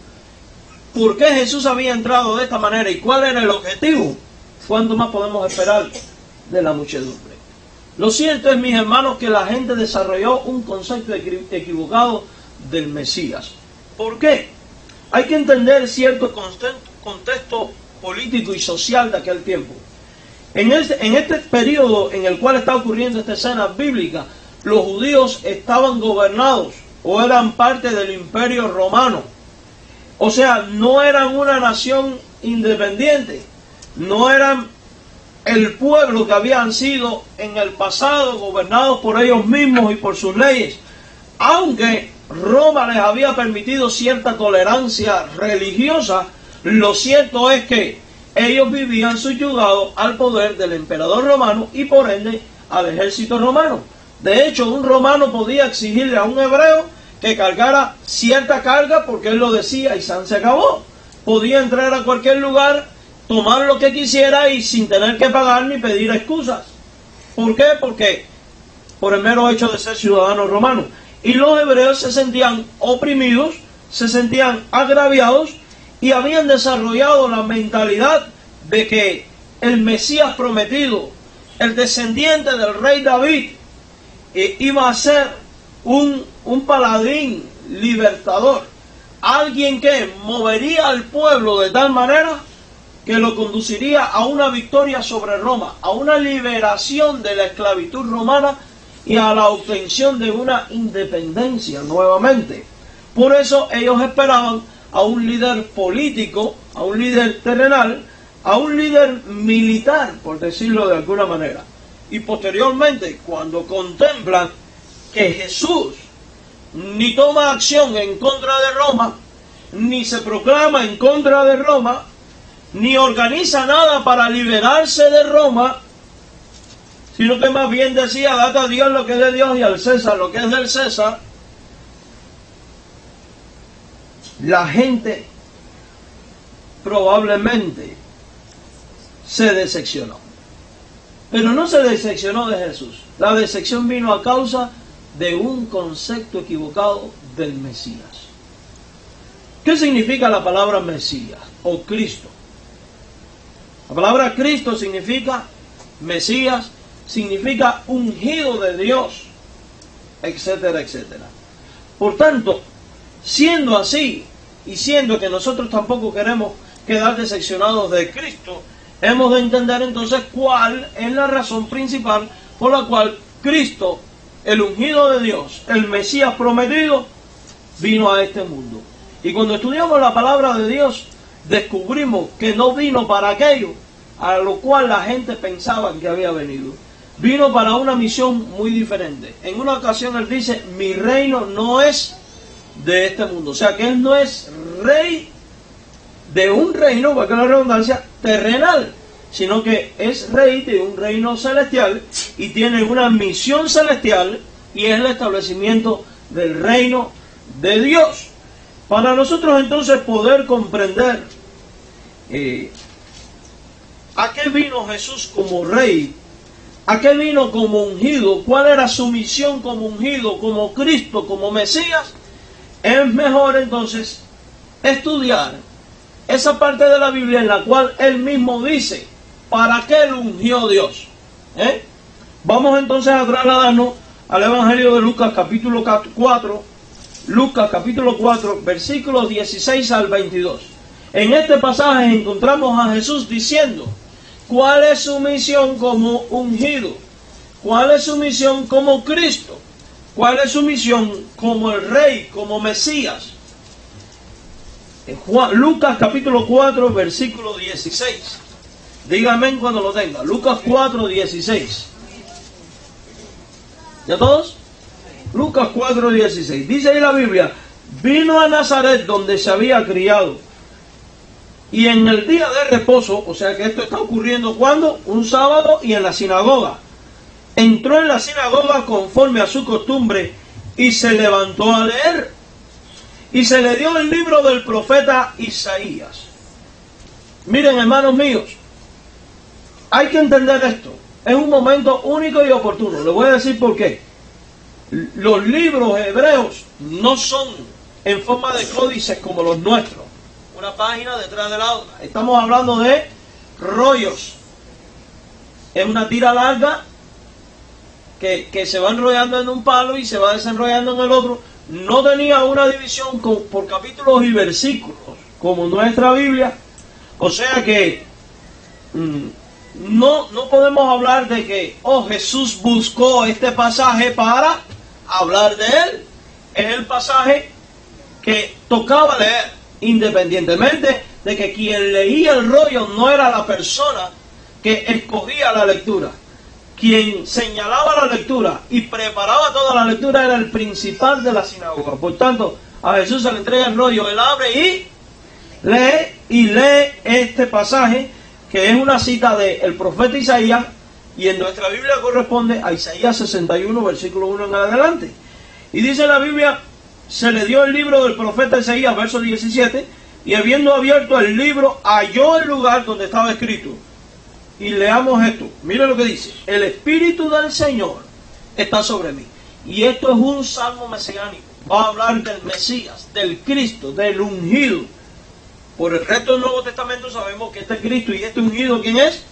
por qué Jesús había entrado de esta manera y cuál era el objetivo, ¿cuánto más podemos esperar de la muchedumbre? Lo cierto es, mis hermanos, que la gente desarrolló un concepto equivocado del Mesías. ¿Por qué? Hay que entender cierto contexto político y social de aquel tiempo. En este periodo en el cual está ocurriendo esta escena bíblica, los judíos estaban gobernados o eran parte del imperio romano. O sea, no eran una nación independiente, no eran el pueblo que habían sido en el pasado gobernados por ellos mismos y por sus leyes, aunque Roma les había permitido cierta tolerancia religiosa. Lo cierto es que ellos vivían subyugados al poder del emperador romano y por ende al ejército romano. De hecho, un romano podía exigirle a un hebreo que cargara cierta carga porque él lo decía y se acabó. Podía entrar a cualquier lugar, tomar lo que quisiera y sin tener que pagar ni pedir excusas. ¿Por qué? Porque por el mero hecho de ser ciudadanos romanos. Y los hebreos se sentían oprimidos, se sentían agraviados y habían desarrollado la mentalidad de que el Mesías prometido, el descendiente del rey David, iba a ser un paladín libertador, alguien que movería al pueblo de tal manera que lo conduciría a una victoria sobre Roma, a una liberación de la esclavitud romana y a la obtención de una independencia nuevamente. Por eso ellos esperaban a un líder político, a un líder terrenal, a un líder militar, por decirlo de alguna manera. Y posteriormente, cuando contemplan que Jesús ni toma acción en contra de Roma, ni se proclama en contra de Roma, ni organiza nada para liberarse de Roma, sino que más bien decía, date a Dios lo que es de Dios y al César lo que es del César, la gente probablemente se decepcionó. Pero no se decepcionó de Jesús. La decepción vino a causa de un concepto equivocado del Mesías. ¿Qué significa la palabra Mesías o Cristo? La palabra Cristo significa Mesías, significa ungido de Dios, etcétera, etcétera. Por tanto, siendo así, y siendo que nosotros tampoco queremos quedar decepcionados de Cristo, hemos de entender entonces cuál es la razón principal por la cual Cristo, el ungido de Dios, el Mesías prometido, vino a este mundo. Y cuando estudiamos la palabra de Dios, descubrimos que no vino para aquello a lo cual la gente pensaba que había venido. Vino para una misión muy diferente. En una ocasión él dice, mi reino no es de este mundo. O sea que él no es rey de un reino, para que la redundancia, terrenal, sino que es rey de un reino celestial y tiene una misión celestial y es el establecimiento del reino de Dios. Para nosotros entonces poder comprender a qué vino Jesús como rey, a qué vino como ungido, cuál era su misión como ungido, como Cristo, como Mesías, es mejor entonces estudiar esa parte de la Biblia en la cual él mismo dice para qué lo ungió Dios. Vamos entonces a trasladarnos al Evangelio de Lucas capítulo 4, Lucas capítulo 4, versículos 16 al 22. En este pasaje encontramos a Jesús diciendo, ¿cuál es su misión como ungido? ¿Cuál es su misión como Cristo? ¿Cuál es su misión como el Rey, como Mesías? En Lucas capítulo 4, versículo 16. Díganme cuando lo tenga. Lucas 4, 16. ¿Ya todos? Lucas 4, 16. Dice ahí la Biblia: vino a Nazaret donde se había criado. Y en el día de reposo, o sea que esto está ocurriendo ¿cuándo? Un sábado, y en la sinagoga. Entró en la sinagoga conforme a su costumbre y se levantó a leer. Y se le dio el libro del profeta Isaías. Miren, hermanos míos, hay que entender esto. Es un momento único y oportuno. Les voy a decir por qué. Los libros hebreos no son en forma de códices como los nuestros. Una página detrás de la otra. Estamos hablando de rollos. Es una tira larga que se va enrollando en un palo y se va desenrollando en el otro. No tenía una división por capítulos y versículos como nuestra Biblia. O sea que no podemos hablar de que Jesús buscó este pasaje para hablar de él. Es el pasaje que tocaba leer, independientemente de que quien leía el rollo no era la persona que escogía la lectura. Quien señalaba la lectura y preparaba toda la lectura era el principal de la sinagoga. Por tanto, a Jesús se le entrega el rollo, él abre y lee este pasaje, que es una cita del profeta Isaías, y en nuestra Biblia corresponde a Isaías 61, versículo 1 en adelante. Y dice la Biblia: se le dio el libro del profeta Isaías, verso 17, y habiendo abierto el libro, halló el lugar donde estaba escrito. Y leamos esto. Mire lo que dice: el Espíritu del Señor está sobre mí. Y esto es un salmo mesiánico. Va a hablar del Mesías, del Cristo, del ungido. Por el resto del Nuevo Testamento sabemos que este Cristo y este ungido, ¿quién es?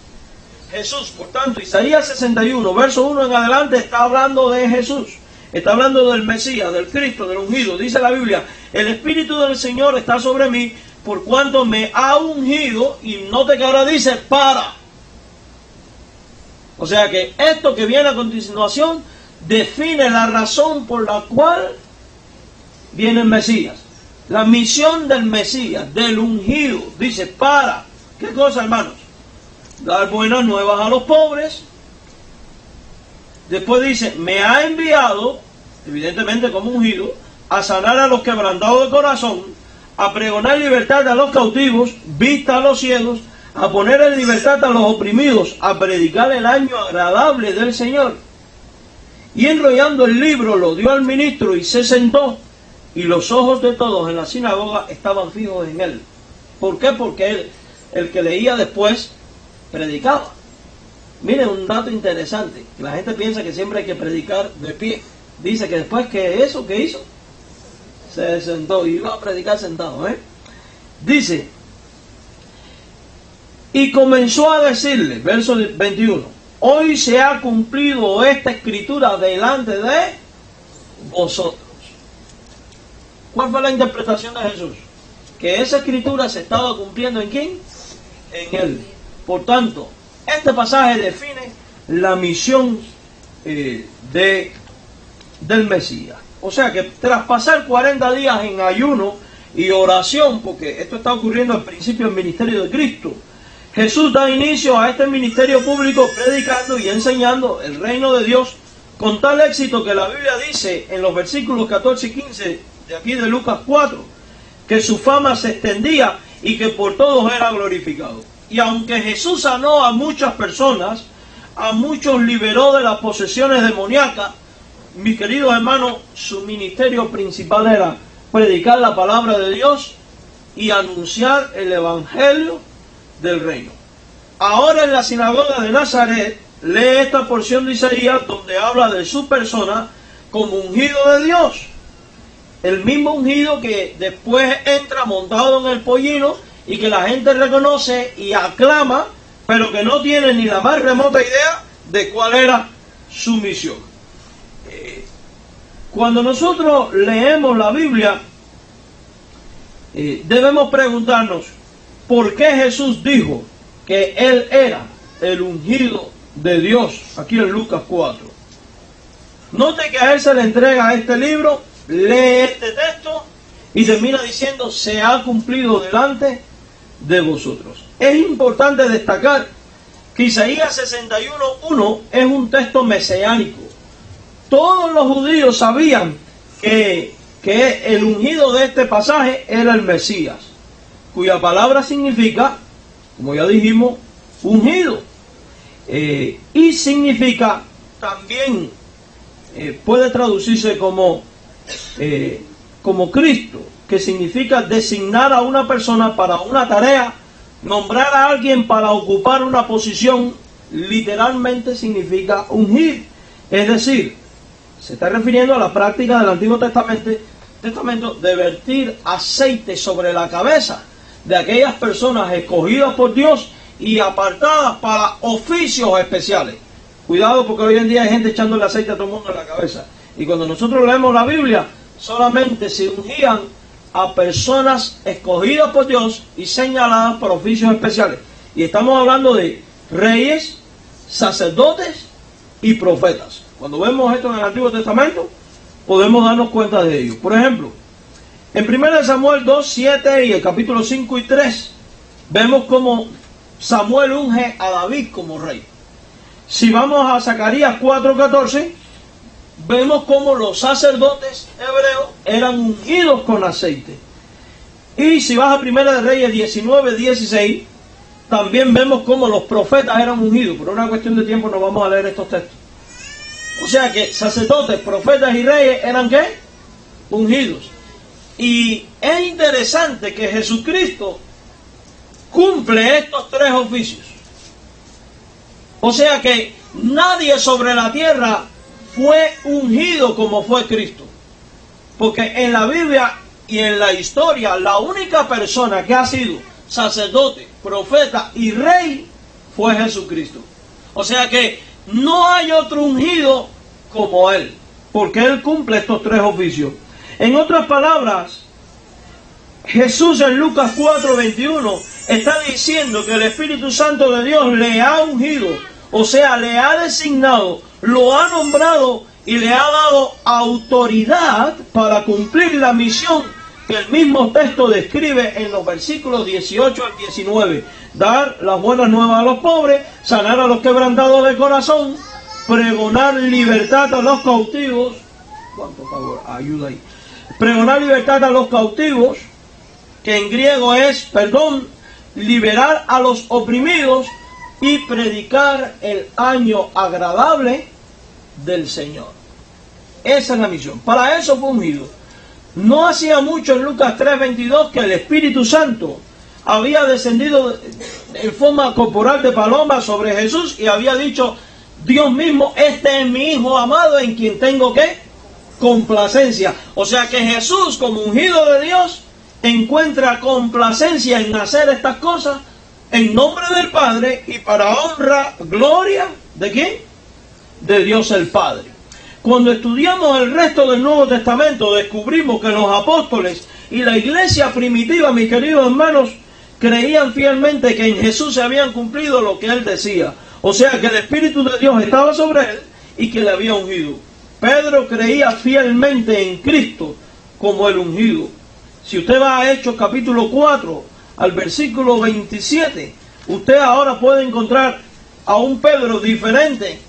Jesús. Por tanto, Isaías 61, verso 1 en adelante, está hablando de Jesús. Está hablando del Mesías, del Cristo, del ungido. Dice la Biblia: el Espíritu del Señor está sobre mí, por cuanto me ha ungido. Y note que ahora dice para. O sea que esto que viene a continuación define la razón por la cual viene el Mesías. La misión del Mesías, del ungido. Dice para. ¿Qué cosa, hermanos? Dar buenas nuevas a los pobres. Después dice: me ha enviado, evidentemente como ungido, a sanar a los quebrantados de corazón, a pregonar libertad a los cautivos, vista a los ciegos, a poner en libertad a los oprimidos, a predicar el año agradable del Señor. Y enrollando el libro lo dio al ministro y se sentó, y los ojos de todos en la sinagoga estaban fijos en él. ¿Por qué? Porque él, el que leía después, predicaba. Miren un dato interesante, que la gente piensa que siempre hay que predicar de pie. Dice que después que eso, ¿qué hizo? Se sentó y iba a predicar sentado. Dice: y comenzó a decirle, verso 21, hoy se ha cumplido esta escritura delante de vosotros. ¿Cuál fue la interpretación de Jesús? Que esa escritura se estaba cumpliendo ¿en quién? En él. Por tanto, este pasaje define la misión del Mesías. O sea que tras pasar 40 días en ayuno y oración, porque esto está ocurriendo al principio del ministerio de Cristo, Jesús da inicio a este ministerio público predicando y enseñando el reino de Dios con tal éxito que la Biblia dice en los versículos 14 y 15 de aquí de Lucas 4 que su fama se extendía y que por todos era glorificado. Y aunque Jesús sanó a muchas personas, a muchos liberó de las posesiones demoníacas, mis queridos hermanos, su ministerio principal era predicar la palabra de Dios y anunciar el evangelio del reino. Ahora en la sinagoga de Nazaret lee esta porción de Isaías donde habla de su persona como ungido de Dios. El mismo ungido que después entra montado en el pollino y que la gente reconoce y aclama, pero que no tiene ni la más remota idea de cuál era su misión. Cuando nosotros leemos la Biblia, debemos preguntarnos por qué Jesús dijo que Él era el ungido de Dios, aquí en Lucas 4. Note que a él se le entrega este libro, lee este texto y termina diciendo, se ha cumplido delante de vosotros. Es importante destacar que Isaías 61:1 es un texto mesiánico. Todos los judíos sabían que el ungido de este pasaje era el Mesías, cuya palabra significa, como ya dijimos, ungido. Y significa también, puede traducirse como Cristo, que significa designar a una persona para una tarea, nombrar a alguien para ocupar una posición, literalmente significa ungir. Es decir, se está refiriendo a la práctica del Antiguo Testamento de vertir aceite sobre la cabeza de aquellas personas escogidas por Dios y apartadas para oficios especiales. Cuidado, porque hoy en día hay gente echándole aceite a todo el mundo en la cabeza. Y cuando nosotros leemos la Biblia, solamente se ungían a personas escogidas por Dios y señaladas para oficios especiales. Y estamos hablando de reyes, sacerdotes y profetas. Cuando vemos esto en el Antiguo Testamento, podemos darnos cuenta de ello. Por ejemplo, en 1 Samuel 2:7 y el capítulo 5 y 3, vemos cómo Samuel unge a David como rey. Si vamos a Zacarías 4:14, vemos cómo los sacerdotes hebreos eran ungidos con aceite. Y si vas a 1 de Reyes 19:16, también vemos cómo los profetas eran ungidos. Por una cuestión de tiempo no vamos a leer estos textos. O sea que sacerdotes, profetas y reyes eran ¿qué? Ungidos. Y es interesante que Jesucristo cumple estos tres oficios. O sea que nadie sobre la tierra fue ungido como fue Cristo. Porque en la Biblia y en la historia, la única persona que ha sido sacerdote, profeta y rey fue Jesucristo. O sea que no hay otro ungido como Él, porque Él cumple estos tres oficios. En otras palabras, Jesús en Lucas 4:21 está diciendo que el Espíritu Santo de Dios le ha ungido, o sea, le ha designado, lo ha nombrado y le ha dado autoridad para cumplir la misión que el mismo texto describe en los versículos 18 al 19. Dar las buenas nuevas a los pobres, sanar a los quebrantados de corazón, pregonar libertad a los cautivos. ¿Cuánto favor? Ayuda ahí. Pregonar libertad a los cautivos, que en griego es, liberar a los oprimidos y predicar el año agradable del Señor. Esa es la misión. Para eso fue ungido. No hacía mucho en Lucas 3:22 que el Espíritu Santo había descendido en forma corporal de paloma sobre Jesús y había dicho, Dios mismo, este es mi Hijo amado en quien tengo ¿qué? Complacencia. O sea que Jesús, como ungido de Dios, encuentra complacencia en hacer estas cosas en nombre del Padre y para honra, gloria, ¿de quién? De Dios el Padre. Cuando estudiamos el resto del Nuevo Testamento, descubrimos que los apóstoles y la iglesia primitiva, mis queridos hermanos, creían fielmente que en Jesús se habían cumplido lo que Él decía. O sea, que el Espíritu de Dios estaba sobre Él y que le había ungido. Pedro creía fielmente en Cristo como el ungido. Si usted va a Hechos capítulo 4, al versículo 27, usted ahora puede encontrar a un Pedro diferente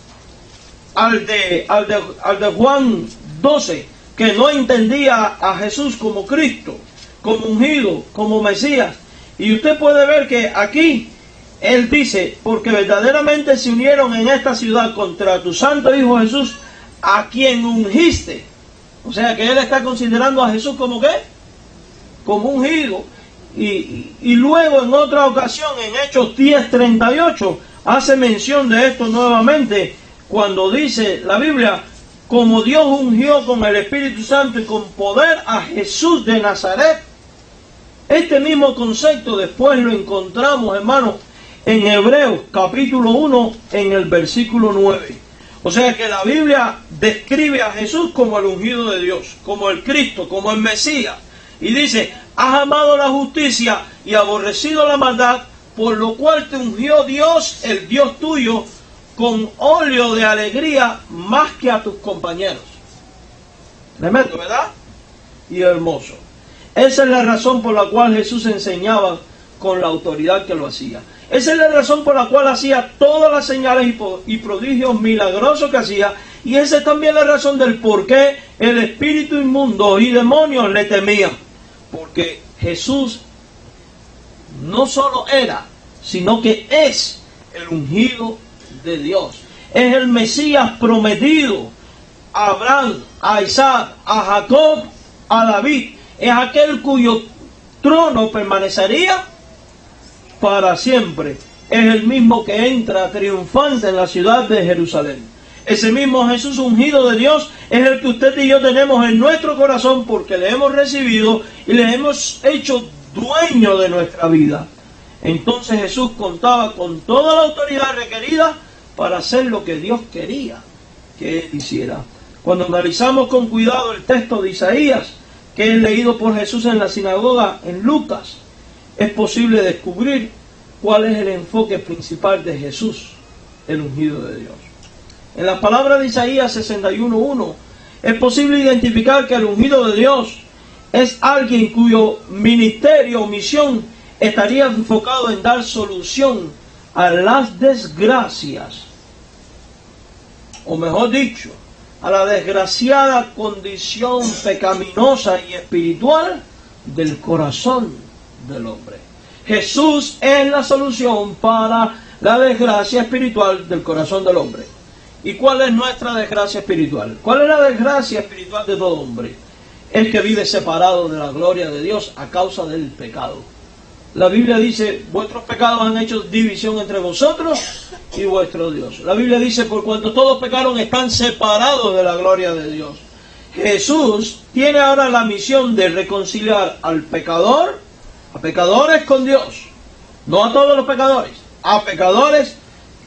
al de Juan 12, que no entendía a Jesús como Cristo, como ungido, como Mesías. Y usted puede ver que aquí él dice, porque verdaderamente se unieron en esta ciudad contra tu santo Hijo Jesús, a quien ungiste. O sea que él está considerando a Jesús como ¿qué? Como ungido. Y luego en otra ocasión, en Hechos 10:38, hace mención de esto nuevamente, cuando dice la Biblia, como Dios ungió con el Espíritu Santo y con poder a Jesús de Nazaret. Este mismo concepto después lo encontramos, hermanos, en Hebreos capítulo 1, en el versículo 9. O sea que la Biblia describe a Jesús como el ungido de Dios, como el Cristo, como el Mesías. Y dice, has amado la justicia y aborrecido la maldad, por lo cual te ungió Dios, el Dios tuyo, con óleo de alegría más que a tus compañeros. Tremendo, ¿verdad? Y hermoso. Esa es la razón por la cual Jesús enseñaba con la autoridad que lo hacía. Esa es la razón por la cual hacía todas las señales y prodigios milagrosos que hacía. Y esa es también la razón del por qué el espíritu inmundo y demonios le temían. Porque Jesús no solo era, sino que es el ungido de Dios. Es el Mesías prometido a Abraham, a Isaac, a Jacob, a David. Es aquel cuyo trono permanecería para siempre. Es el mismo que entra triunfante en la ciudad de Jerusalén. Ese mismo Jesús ungido de Dios es el que usted y yo tenemos en nuestro corazón porque le hemos recibido y le hemos hecho dueño de nuestra vida. Entonces Jesús contaba con toda la autoridad requerida para hacer lo que Dios quería que Él hiciera. Cuando analizamos con cuidado el texto de Isaías, que es leído por Jesús en la sinagoga en Lucas, es posible descubrir cuál es el enfoque principal de Jesús, el ungido de Dios. En la palabra de Isaías 61:1 es posible identificar que el ungido de Dios es alguien cuyo ministerio o misión estaría enfocado en dar solución a las desgracias, o mejor dicho, a la desgraciada condición pecaminosa y espiritual del corazón del hombre. Jesús es la solución para la desgracia espiritual del corazón del hombre. ¿Y cuál es nuestra desgracia espiritual? ¿Cuál es la desgracia espiritual de todo hombre? Es que vive separado de la gloria de Dios a causa del pecado. La Biblia dice, vuestros pecados han hecho división entre vosotros y vuestro Dios. La Biblia dice, por cuanto todos pecaron, están separados de la gloria de Dios. Jesús tiene ahora la misión de reconciliar al pecador, a pecadores con Dios. No a todos los pecadores, a pecadores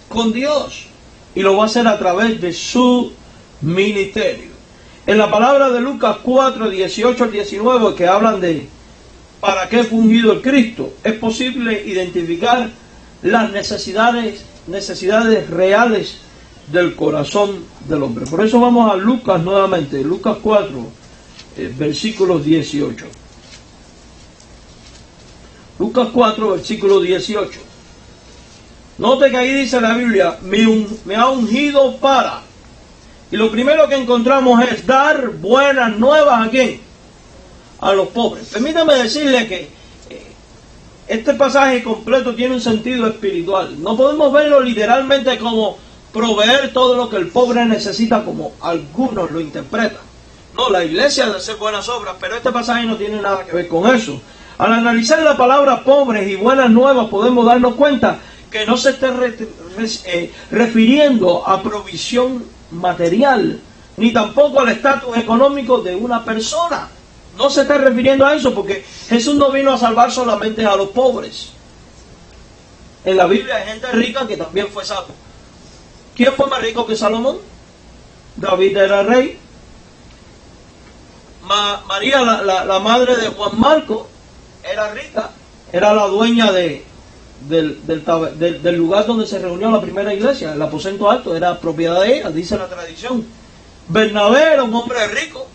con Dios. Y lo va a hacer a través de su ministerio. En la palabra de Lucas 4, 18 al 19, que hablan de para qué fue ungido el Cristo, es posible identificar las necesidades reales del corazón del hombre. Por eso vamos a Lucas nuevamente, Lucas 4, versículos 18. Lucas 4, versículo 18. Note que ahí dice la Biblia, me ha ungido para. Y lo primero que encontramos es dar buenas nuevas ¿a quién? A los pobres. Permítame decirle que este pasaje completo tiene un sentido espiritual. No podemos verlo literalmente como proveer todo lo que el pobre necesita, como algunos lo interpretan. No, la iglesia debe hacer buenas obras, pero este pasaje no tiene nada que ver con eso. Al analizar la palabra pobres y buenas nuevas, podemos darnos cuenta que no se está refiriendo a provisión material, ni tampoco al estatus económico de una persona. No se está refiriendo a eso, porque Jesús no vino a salvar solamente a los pobres. En la Biblia hay gente rica que también fue salvo. ¿Quién fue más rico que Salomón? David era rey. María, la madre de Juan Marco, era rica. Era la dueña del lugar donde se reunió la primera iglesia. El aposento alto era propiedad de ella, dice la tradición. Bernabé era un hombre rico.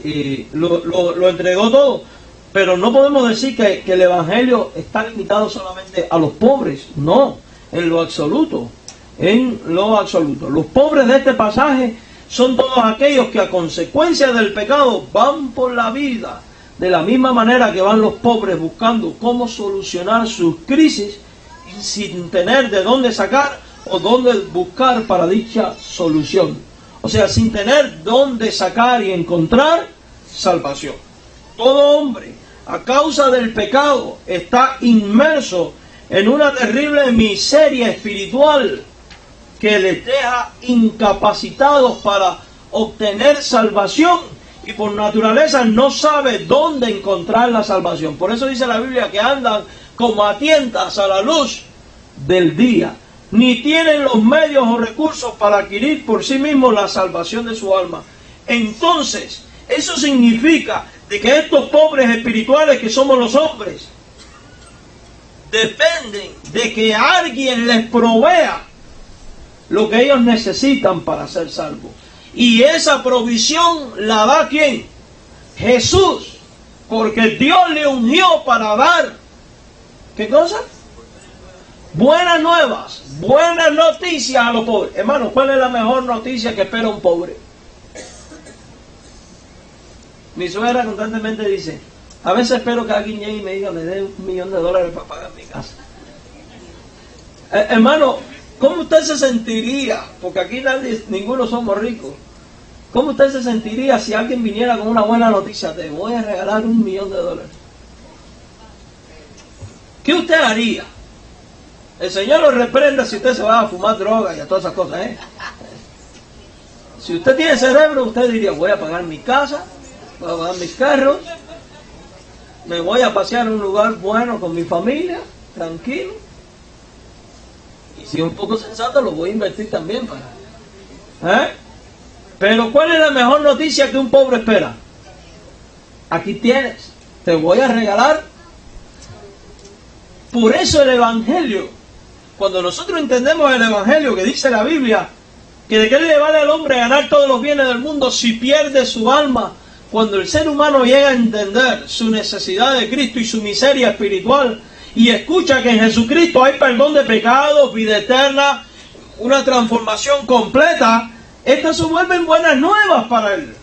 Y lo entregó todo. Pero no podemos decir que el evangelio está limitado solamente a los pobres. No, en lo absoluto. En lo absoluto. Los pobres de este pasaje son todos aquellos que a consecuencia del pecado van por la vida de la misma manera que van los pobres buscando cómo solucionar sus crisis sin tener de dónde sacar o dónde buscar para dicha solución. O sea, sin tener dónde sacar y encontrar salvación. Todo hombre, a causa del pecado, está inmerso en una terrible miseria espiritual que les deja incapacitados para obtener salvación, y por naturaleza no sabe dónde encontrar la salvación. Por eso dice la Biblia que andan como a tientas a la luz del día, ni tienen los medios o recursos para adquirir por sí mismos la salvación de su alma. Entonces, eso significa de que estos pobres espirituales que somos los hombres, dependen de que alguien les provea lo que ellos necesitan para ser salvos. Y esa provisión la da ¿quién? Jesús. Porque Dios le ungió para dar, ¿qué cosa? Buenas nuevas, buenas noticias a los pobres. Hermano, ¿cuál es la mejor noticia que espera un pobre? Mi suegra constantemente dice, a veces espero que alguien llegue y me diga, me dé $1 millón para pagar mi casa. Hermano, ¿cómo usted se sentiría? Porque aquí ninguno somos ricos. ¿Cómo usted se sentiría si alguien viniera con una buena noticia? Te voy a regalar $1 millón. ¿Qué usted haría? El Señor lo reprenda si usted se va a fumar droga y a todas esas cosas, ¿eh? Si usted tiene cerebro, usted diría, voy a pagar mi casa, voy a pagar mis carros, me voy a pasear a un lugar bueno con mi familia, tranquilo. Y si es un poco sensato, lo voy a invertir también para... ¿eh? Pero ¿cuál es la mejor noticia que un pobre espera? Aquí tienes, te voy a regalar. Por eso el Evangelio, cuando nosotros entendemos el Evangelio que dice la Biblia, que de qué le vale al hombre ganar todos los bienes del mundo si pierde su alma, cuando el ser humano llega a entender su necesidad de Cristo y su miseria espiritual, y escucha que en Jesucristo hay perdón de pecados, vida eterna, una transformación completa, estas se vuelven buenas nuevas para él.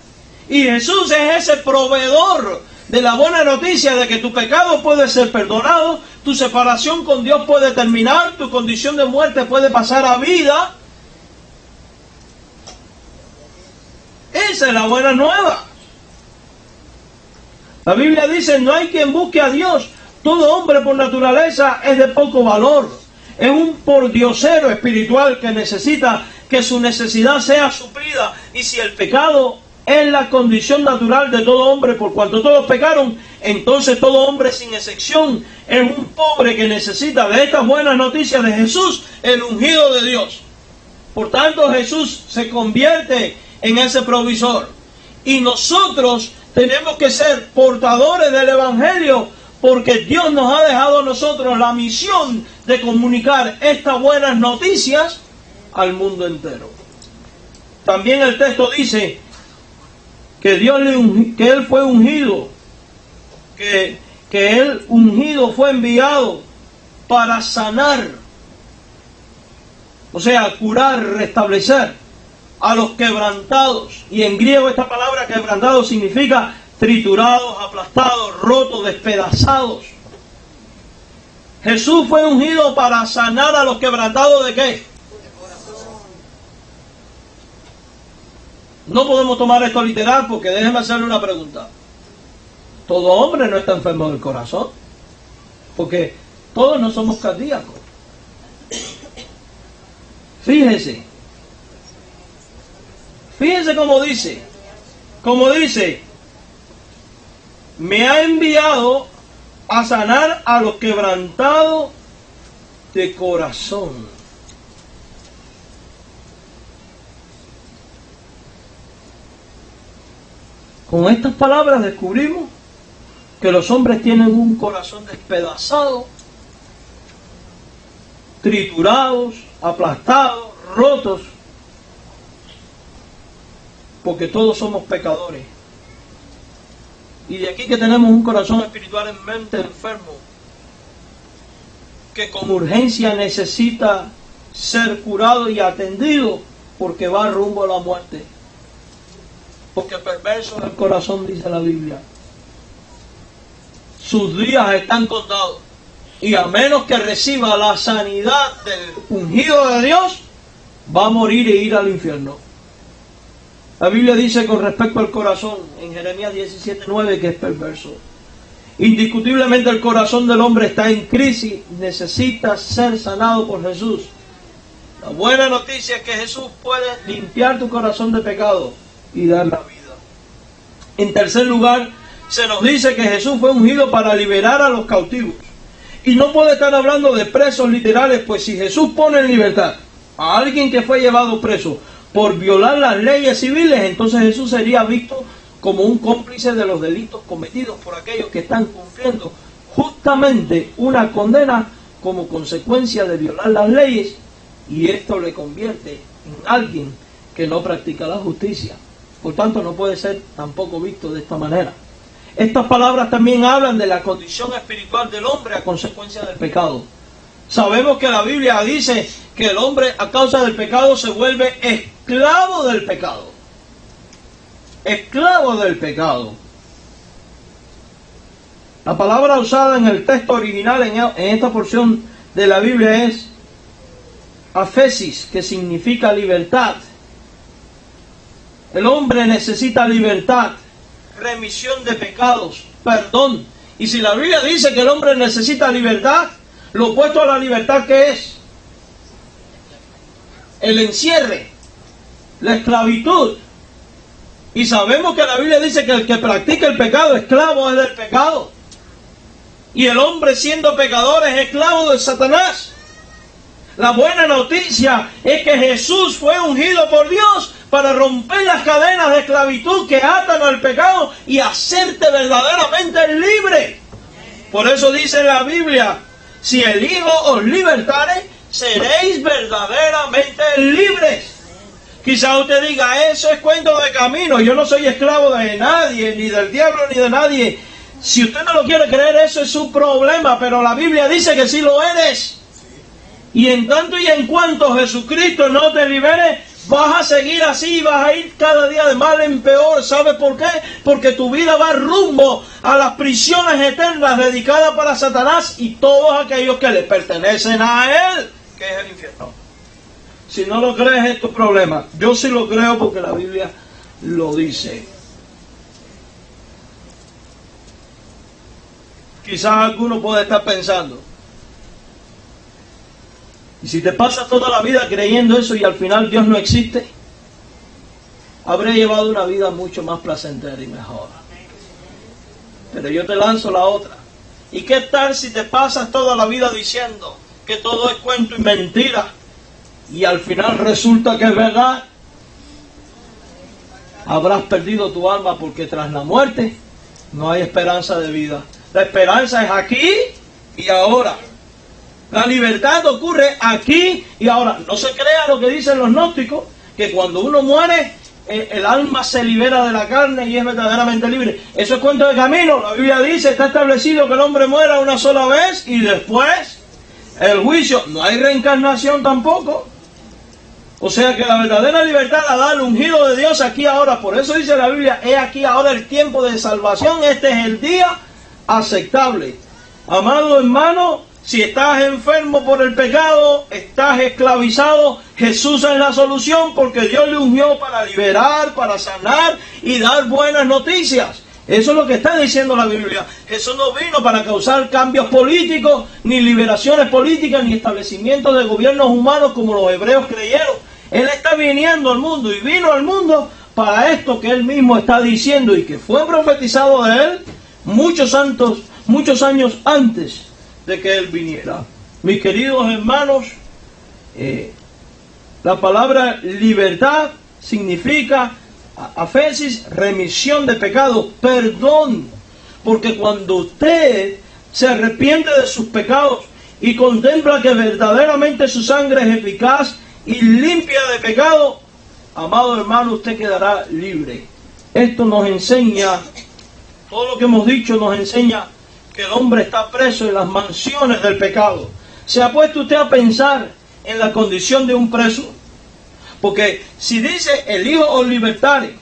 Y Jesús es ese proveedor de la buena noticia de que tu pecado puede ser perdonado, tu separación con Dios puede terminar, tu condición de muerte puede pasar a vida. Esa es la buena nueva. La Biblia dice, no hay quien busque a Dios. Todo hombre por naturaleza es de poco valor. Es un pordiosero espiritual que necesita que su necesidad sea suplida. Y si el pecado es la condición natural de todo hombre, por cuanto todos pecaron, entonces todo hombre sin excepción es un pobre que necesita de estas buenas noticias de Jesús, el ungido de Dios. Por tanto, Jesús se convierte en ese provisor. Y nosotros tenemos que ser portadores del Evangelio, porque Dios nos ha dejado a nosotros la misión de comunicar estas buenas noticias al mundo entero. También el texto dice que Él fue ungido, que Él ungido fue enviado para sanar, o sea, curar, restablecer a los quebrantados. Y en griego esta palabra quebrantado significa triturados, aplastados, rotos, despedazados. Jesús fue ungido para sanar a los quebrantados ¿de qué? No podemos tomar esto literal porque déjeme hacerle una pregunta. Todo hombre no está enfermo del corazón, porque todos no somos cardíacos. Fíjese cómo dice, me ha enviado a sanar a los quebrantados de corazón. Con estas palabras descubrimos que los hombres tienen un corazón despedazado, triturados, aplastados, rotos, porque todos somos pecadores. Y de aquí que tenemos un corazón espiritualmente enfermo, que con urgencia necesita ser curado y atendido, porque va rumbo a la muerte. Porque perverso es el corazón, dice la Biblia. Sus días están contados. Y a menos que reciba la sanidad del ungido de Dios, va a morir e ir al infierno. La Biblia dice con respecto al corazón, en Jeremías 17:9, que es perverso. Indiscutiblemente el corazón del hombre está en crisis, necesita ser sanado por Jesús. La buena noticia es que Jesús puede limpiar tu corazón de pecado y dar la vida. En tercer lugar, se nos dice que Jesús fue ungido para liberar a los cautivos. Y no puede estar hablando de presos literales, pues si Jesús pone en libertad a alguien que fue llevado preso por violar las leyes civiles, entonces Jesús sería visto como un cómplice de los delitos cometidos por aquellos que están cumpliendo justamente una condena como consecuencia de violar las leyes, y esto le convierte en alguien que no practica la justicia. Por tanto, no puede ser tampoco visto de esta manera. Estas palabras también hablan de la condición espiritual del hombre a consecuencia del pecado. Sabemos que la Biblia dice que el hombre a causa del pecado se vuelve esclavo del pecado. Esclavo del pecado. La palabra usada en el texto original en esta porción de la Biblia es aphesis, que significa libertad. El hombre necesita libertad, remisión de pecados, perdón. Y si la Biblia dice que el hombre necesita libertad, lo opuesto a la libertad, ¿qué es? El encierre, la esclavitud. Y sabemos que la Biblia dice que el que practica el pecado, esclavo es del pecado. Y el hombre, siendo pecador, es esclavo de Satanás. La buena noticia es que Jesús fue ungido por Dios para romper las cadenas de esclavitud que atan al pecado y hacerte verdaderamente libre. Por eso dice la Biblia: si el Hijo os libertare, seréis verdaderamente libres. Quizá usted diga, eso es cuento de camino, yo no soy esclavo de nadie, ni del diablo, ni de nadie. Si usted no lo quiere creer, eso es su problema, pero la Biblia dice que sí lo eres. Y en tanto y en cuanto Jesucristo no te libere, vas a seguir así, vas a ir cada día de mal en peor. ¿Sabes por qué? Porque tu vida va rumbo a las prisiones eternas dedicadas para Satanás y todos aquellos que le pertenecen a él, que es el infierno. Si no lo crees, es tu problema. Yo sí lo creo porque la Biblia lo dice. Quizás alguno puede estar pensando, y si te pasas toda la vida creyendo eso y al final Dios no existe, habré llevado una vida mucho más placentera y mejor. Pero yo te lanzo la otra. ¿Y qué tal si te pasas toda la vida diciendo que todo es cuento y mentira y al final resulta que es verdad? Habrás perdido tu alma, porque tras la muerte no hay esperanza de vida. La esperanza es aquí y ahora. La libertad ocurre aquí y ahora. No se crea lo que dicen los gnósticos, que cuando uno muere, el alma se libera de la carne y es verdaderamente libre. Eso es cuento de camino. La Biblia dice, está establecido que el hombre muera una sola vez y después el juicio. No hay reencarnación tampoco. O sea que la verdadera libertad la da el ungido de Dios aquí ahora. Por eso dice la Biblia, he aquí ahora el tiempo de salvación. Este es el día aceptable. Amado hermano, si estás enfermo por el pecado, estás esclavizado, Jesús es la solución, porque Dios le ungió para liberar, para sanar y dar buenas noticias. Eso es lo que está diciendo la Biblia. Jesús no vino para causar cambios políticos, ni liberaciones políticas, ni establecimiento de gobiernos humanos como los hebreos creyeron. Él está viniendo al mundo y vino al mundo para esto que él mismo está diciendo y que fue profetizado de él muchos años antes de que él viniera. Mis queridos hermanos, la palabra libertad significa aphesis, remisión de pecado, perdón. Porque cuando usted se arrepiente de sus pecados y contempla que verdaderamente su sangre es eficaz y limpia de pecado, amado hermano, usted quedará libre. Esto nos enseña, todo lo que hemos dicho nos enseña que el hombre está preso en las mansiones del pecado. ¿Se ha puesto usted a pensar en la condición de un preso? Porque si dice el Hijo os libertare,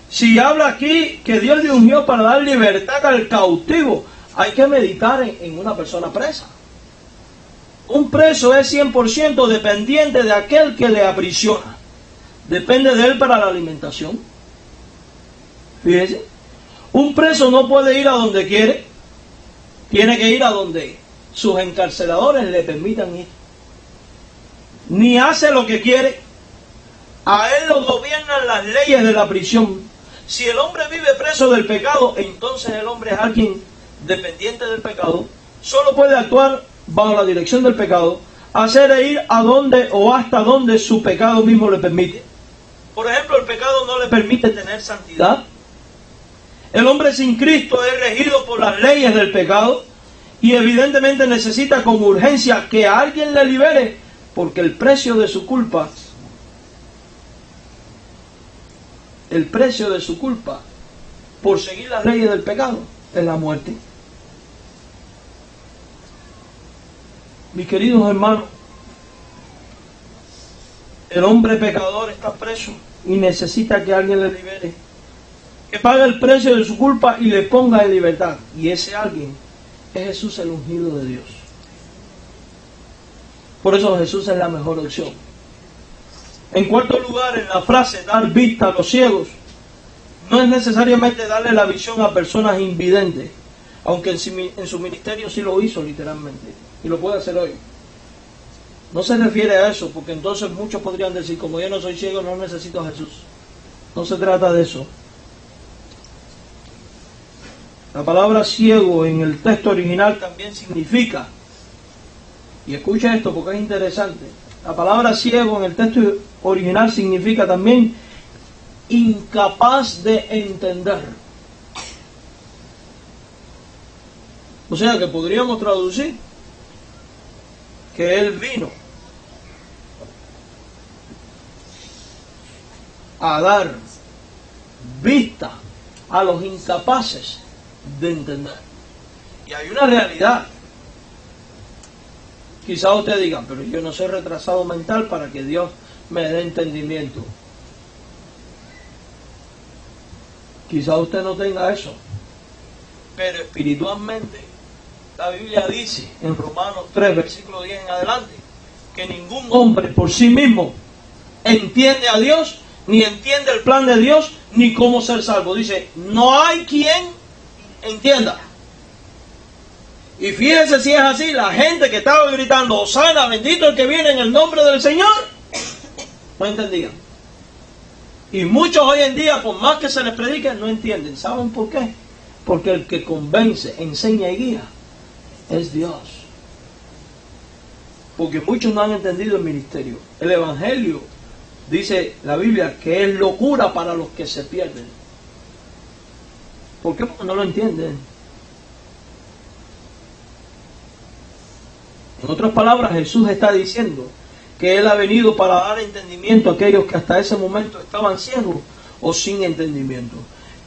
si habla aquí que Dios le ungió para dar libertad al cautivo, hay que meditar en una persona presa. Un preso es 100% dependiente de aquel que le aprisiona. Depende de él para la alimentación. Fíjese, un preso no puede ir a donde quiere. Tiene que ir a donde sus encarceladores le permitan ir. Ni hace lo que quiere. A él lo gobiernan las leyes de la prisión. Si el hombre vive preso del pecado, entonces el hombre es alguien dependiente del pecado. Solo puede actuar bajo la dirección del pecado, hacer e ir a donde o hasta donde su pecado mismo le permite. Por ejemplo, el pecado no le permite tener santidad. El hombre sin Cristo es regido por las leyes del pecado. Y evidentemente necesita con urgencia que alguien le libere, porque el precio de su culpa, por seguir las leyes del pecado, es la muerte. Mis queridos hermanos, el hombre pecador está preso y necesita que alguien le libere, que pague el precio de su culpa y le ponga en libertad. Y ese alguien es Jesús, el ungido de Dios. Por eso Jesús es la mejor opción. En cuarto lugar, en la frase dar vista a los ciegos, no es necesariamente darle la visión a personas invidentes, aunque en su ministerio sí lo hizo literalmente, y lo puede hacer hoy. No se refiere a eso, porque entonces muchos podrían decir, como yo no soy ciego, no necesito a Jesús. No se trata de eso. La palabra ciego en el texto original también significa, y escucha esto porque es interesante, la palabra ciego en el texto original significa también incapaz de entender. O sea que podríamos traducir que Él vino a dar vista a los incapaces de entender. Y hay una realidad. Quizá usted diga, pero yo no soy retrasado mental para que Dios me dé entendimiento. Quizá usted no tenga eso, pero espiritualmente la Biblia dice en Romanos 3, versículo 10 en adelante, que ningún hombre por sí mismo entiende a Dios, ni entiende el plan de Dios, ni cómo ser salvo. Dice, no hay quien entienda. Y fíjense si es así, la gente que estaba gritando, Hosana, bendito el que viene en el nombre del Señor, no entendían. Y muchos hoy en día, por más que se les predique, no entienden. ¿Saben por qué? Porque el que convence, enseña y guía es Dios. Porque muchos no han entendido el ministerio. El Evangelio, dice la Biblia, que es locura para los que se pierden. ¿Por qué? Porque no lo entienden. En otras palabras, Jesús está diciendo que Él ha venido para dar entendimiento a aquellos que hasta ese momento estaban ciegos o sin entendimiento.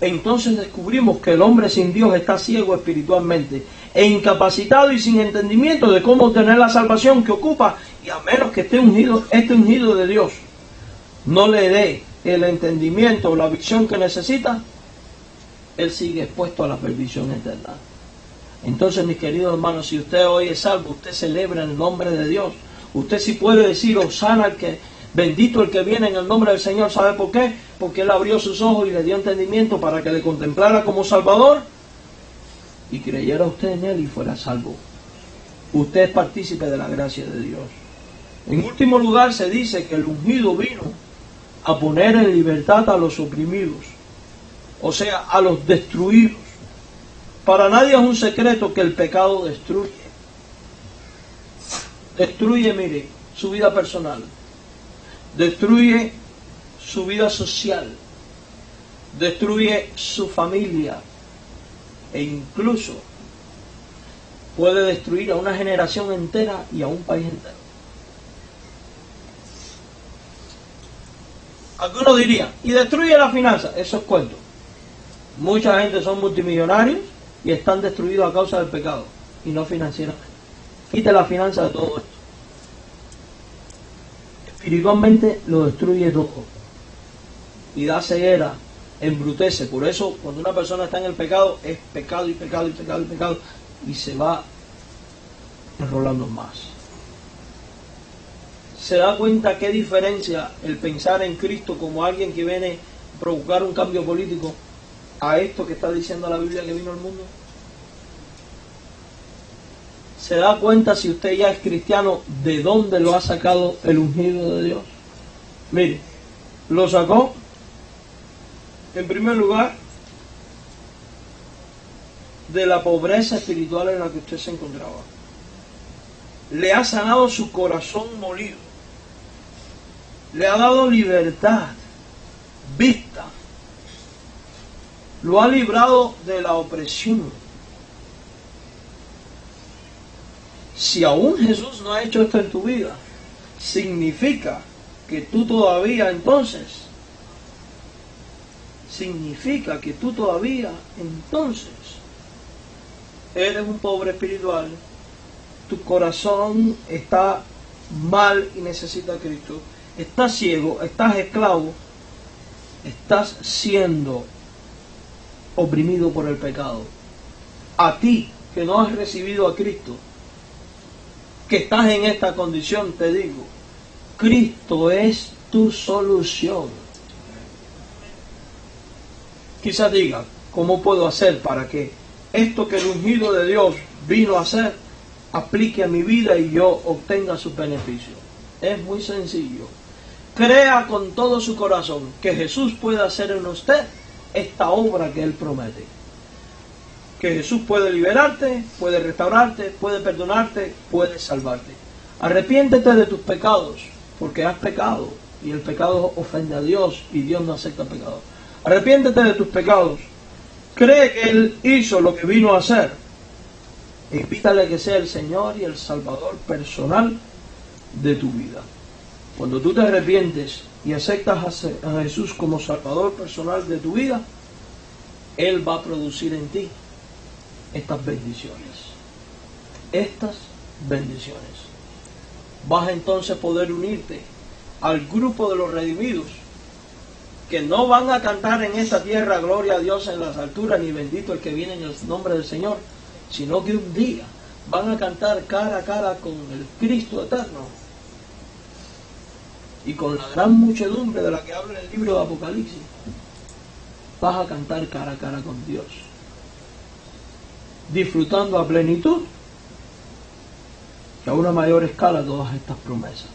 Entonces descubrimos que el hombre sin Dios está ciego espiritualmente e incapacitado y sin entendimiento de cómo obtener la salvación que ocupa, y a menos que esté ungido de Dios no le dé el entendimiento o la visión que necesita, él sigue expuesto a la perdición eterna. Entonces, mis queridos hermanos, si usted hoy es salvo, usted celebra en el nombre de Dios. Usted sí puede decir, Hosana, el que bendito el que viene en el nombre del Señor. ¿Sabe por qué? Porque Él abrió sus ojos y le dio entendimiento para que le contemplara como Salvador y creyera usted en Él y fuera salvo. Usted es partícipe de la gracia de Dios. En último lugar, se dice que el ungido vino a poner en libertad a los oprimidos, o sea, a los destruidos. Para nadie es un secreto que el pecado destruye. Destruye, mire, su vida personal. Destruye su vida social. Destruye su familia. E incluso puede destruir a una generación entera y a un país entero. Algunos dirían, y destruye la finanza. Eso es cuento. Mucha gente son multimillonarios y están destruidos a causa del pecado y no financieramente. Quite la finanza de todo esto. Espiritualmente lo destruye todo y da ceguera, embrutece. Por eso cuando una persona está en el pecado, es pecado y pecado y pecado y pecado, y se va enrolando más. ¿Se da cuenta qué diferencia el pensar en Cristo como alguien que viene a provocar un cambio político a esto que está diciendo la Biblia que vino al mundo? ¿Se da cuenta, si usted ya es cristiano, de dónde lo ha sacado el ungido de Dios? Mire, lo sacó en primer lugar de la pobreza espiritual en la que usted se encontraba. Le ha sanado su corazón molido. Le ha dado libertad, vista. Lo ha librado de la opresión. Si aún Jesús no ha hecho esto en tu vida, significa que tú todavía entonces eres un pobre espiritual, tu corazón está mal y necesita a Cristo, estás ciego, estás esclavo, estás siendo oprimido por el pecado. A ti que no has recibido a Cristo, que estás en esta condición, te digo, Cristo es tu solución. Quizás diga, ¿cómo puedo hacer para que esto que el ungido de Dios vino a hacer aplique a mi vida y yo obtenga sus beneficios? Es muy sencillo. Crea con todo su corazón que Jesús puede hacer en usted esta obra que Él promete. Que Jesús puede liberarte, puede restaurarte, puede perdonarte, puede salvarte. Arrepiéntete de tus pecados, porque has pecado y el pecado ofende a Dios y Dios no acepta pecado. Arrepiéntete de tus pecados. Cree que Él hizo lo que vino a hacer. E invítale a que sea el Señor y el Salvador personal de tu vida. Cuando tú te arrepientes y aceptas a Jesús como Salvador personal de tu vida, Él va a producir en ti estas bendiciones. Estas bendiciones. Vas entonces a poder unirte al grupo de los redimidos, que no van a cantar en esta tierra gloria a Dios en las alturas, ni bendito el que viene en el nombre del Señor, sino que un día van a cantar cara a cara con el Cristo eterno y con la gran muchedumbre de la que habla el libro de Apocalipsis. Vas a cantar cara a cara con Dios, disfrutando a plenitud y a una mayor escala todas estas promesas.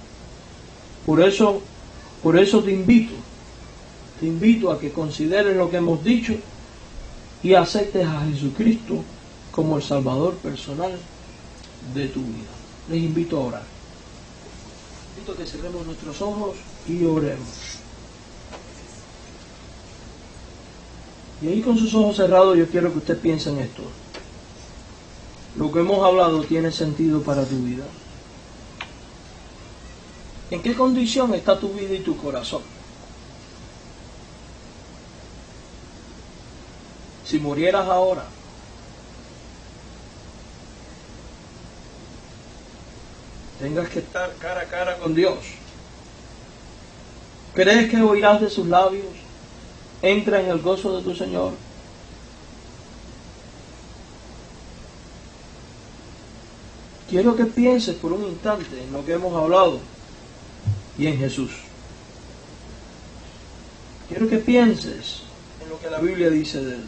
Por eso te invito a que consideres lo que hemos dicho y aceptes a Jesucristo como el Salvador personal de tu vida. Les invito a orar. Les invito a que cerremos nuestros ojos y oremos. Y ahí con sus ojos cerrados yo quiero que usted piense en esto. Lo que hemos hablado tiene sentido para tu vida. ¿En qué condición está tu vida y tu corazón? Si murieras ahora, tengas que estar cara a cara con Dios, ¿crees que oirás de sus labios? Entra en el gozo de tu Señor. Quiero que pienses por un instante en lo que hemos hablado y en Jesús. Quiero que pienses en lo que la Biblia dice de Él.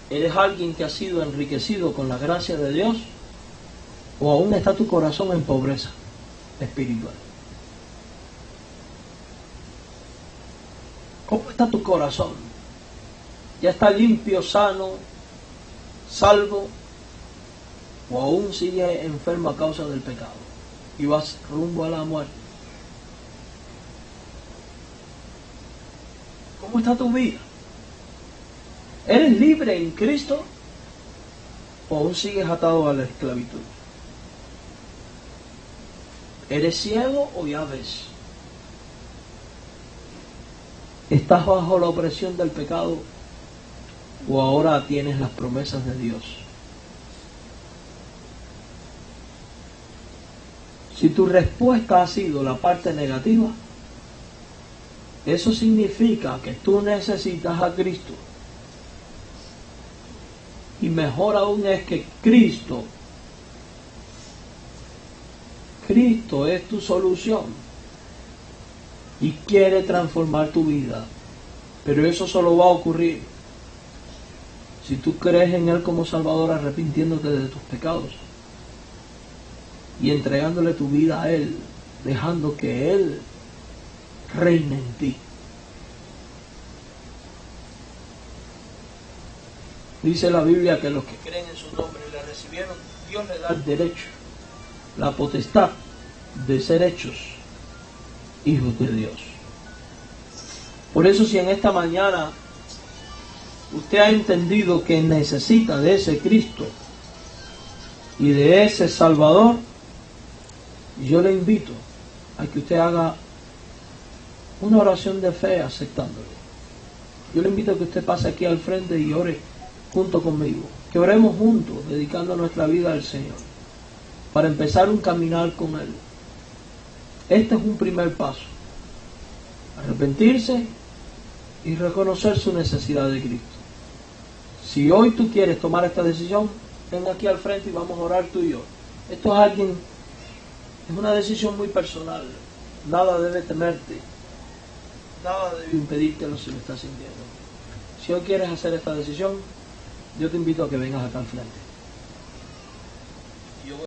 ¿Eres alguien que ha sido enriquecido con la gracia de Dios? ¿O aún está tu corazón en pobreza espiritual? ¿Cómo está tu corazón? ¿Ya está limpio, sano, salvo? ¿O aún sigue enfermo a causa del pecado y vas rumbo a la muerte? ¿Cómo está tu vida? ¿Eres libre en Cristo o aún sigues atado a la esclavitud? ¿Eres ciego o ya ves? ¿Estás bajo la opresión del pecado o ahora tienes las promesas de Dios? Si tu respuesta ha sido la parte negativa, eso significa que tú necesitas a Cristo. Y mejor aún es que Cristo es tu solución y quiere transformar tu vida. Pero eso solo va a ocurrir si tú crees en Él como Salvador, arrepintiéndote de tus pecados y entregándole tu vida a Él, dejando que Él reine en ti. Dice la Biblia que los que creen en su nombre y le recibieron, Dios le da el derecho, la potestad de ser hechos hijos de Dios. Por eso, si en esta mañana usted ha entendido que necesita de ese Cristo y de ese Salvador, yo le invito a que usted haga una oración de fe aceptándolo. Yo le invito a que usted pase aquí al frente y ore junto conmigo. Que oremos juntos, dedicando nuestra vida al Señor, para empezar un caminar con Él. Este es un primer paso. Arrepentirse y reconocer su necesidad de Cristo. Si hoy tú quieres tomar esta decisión, ven aquí al frente y vamos a orar tú y yo. Esto es una decisión muy personal. Nada debe temerte. Nada debe impedírtelo si lo estás sintiendo. Si hoy quieres hacer esta decisión, yo te invito a que vengas acá al frente.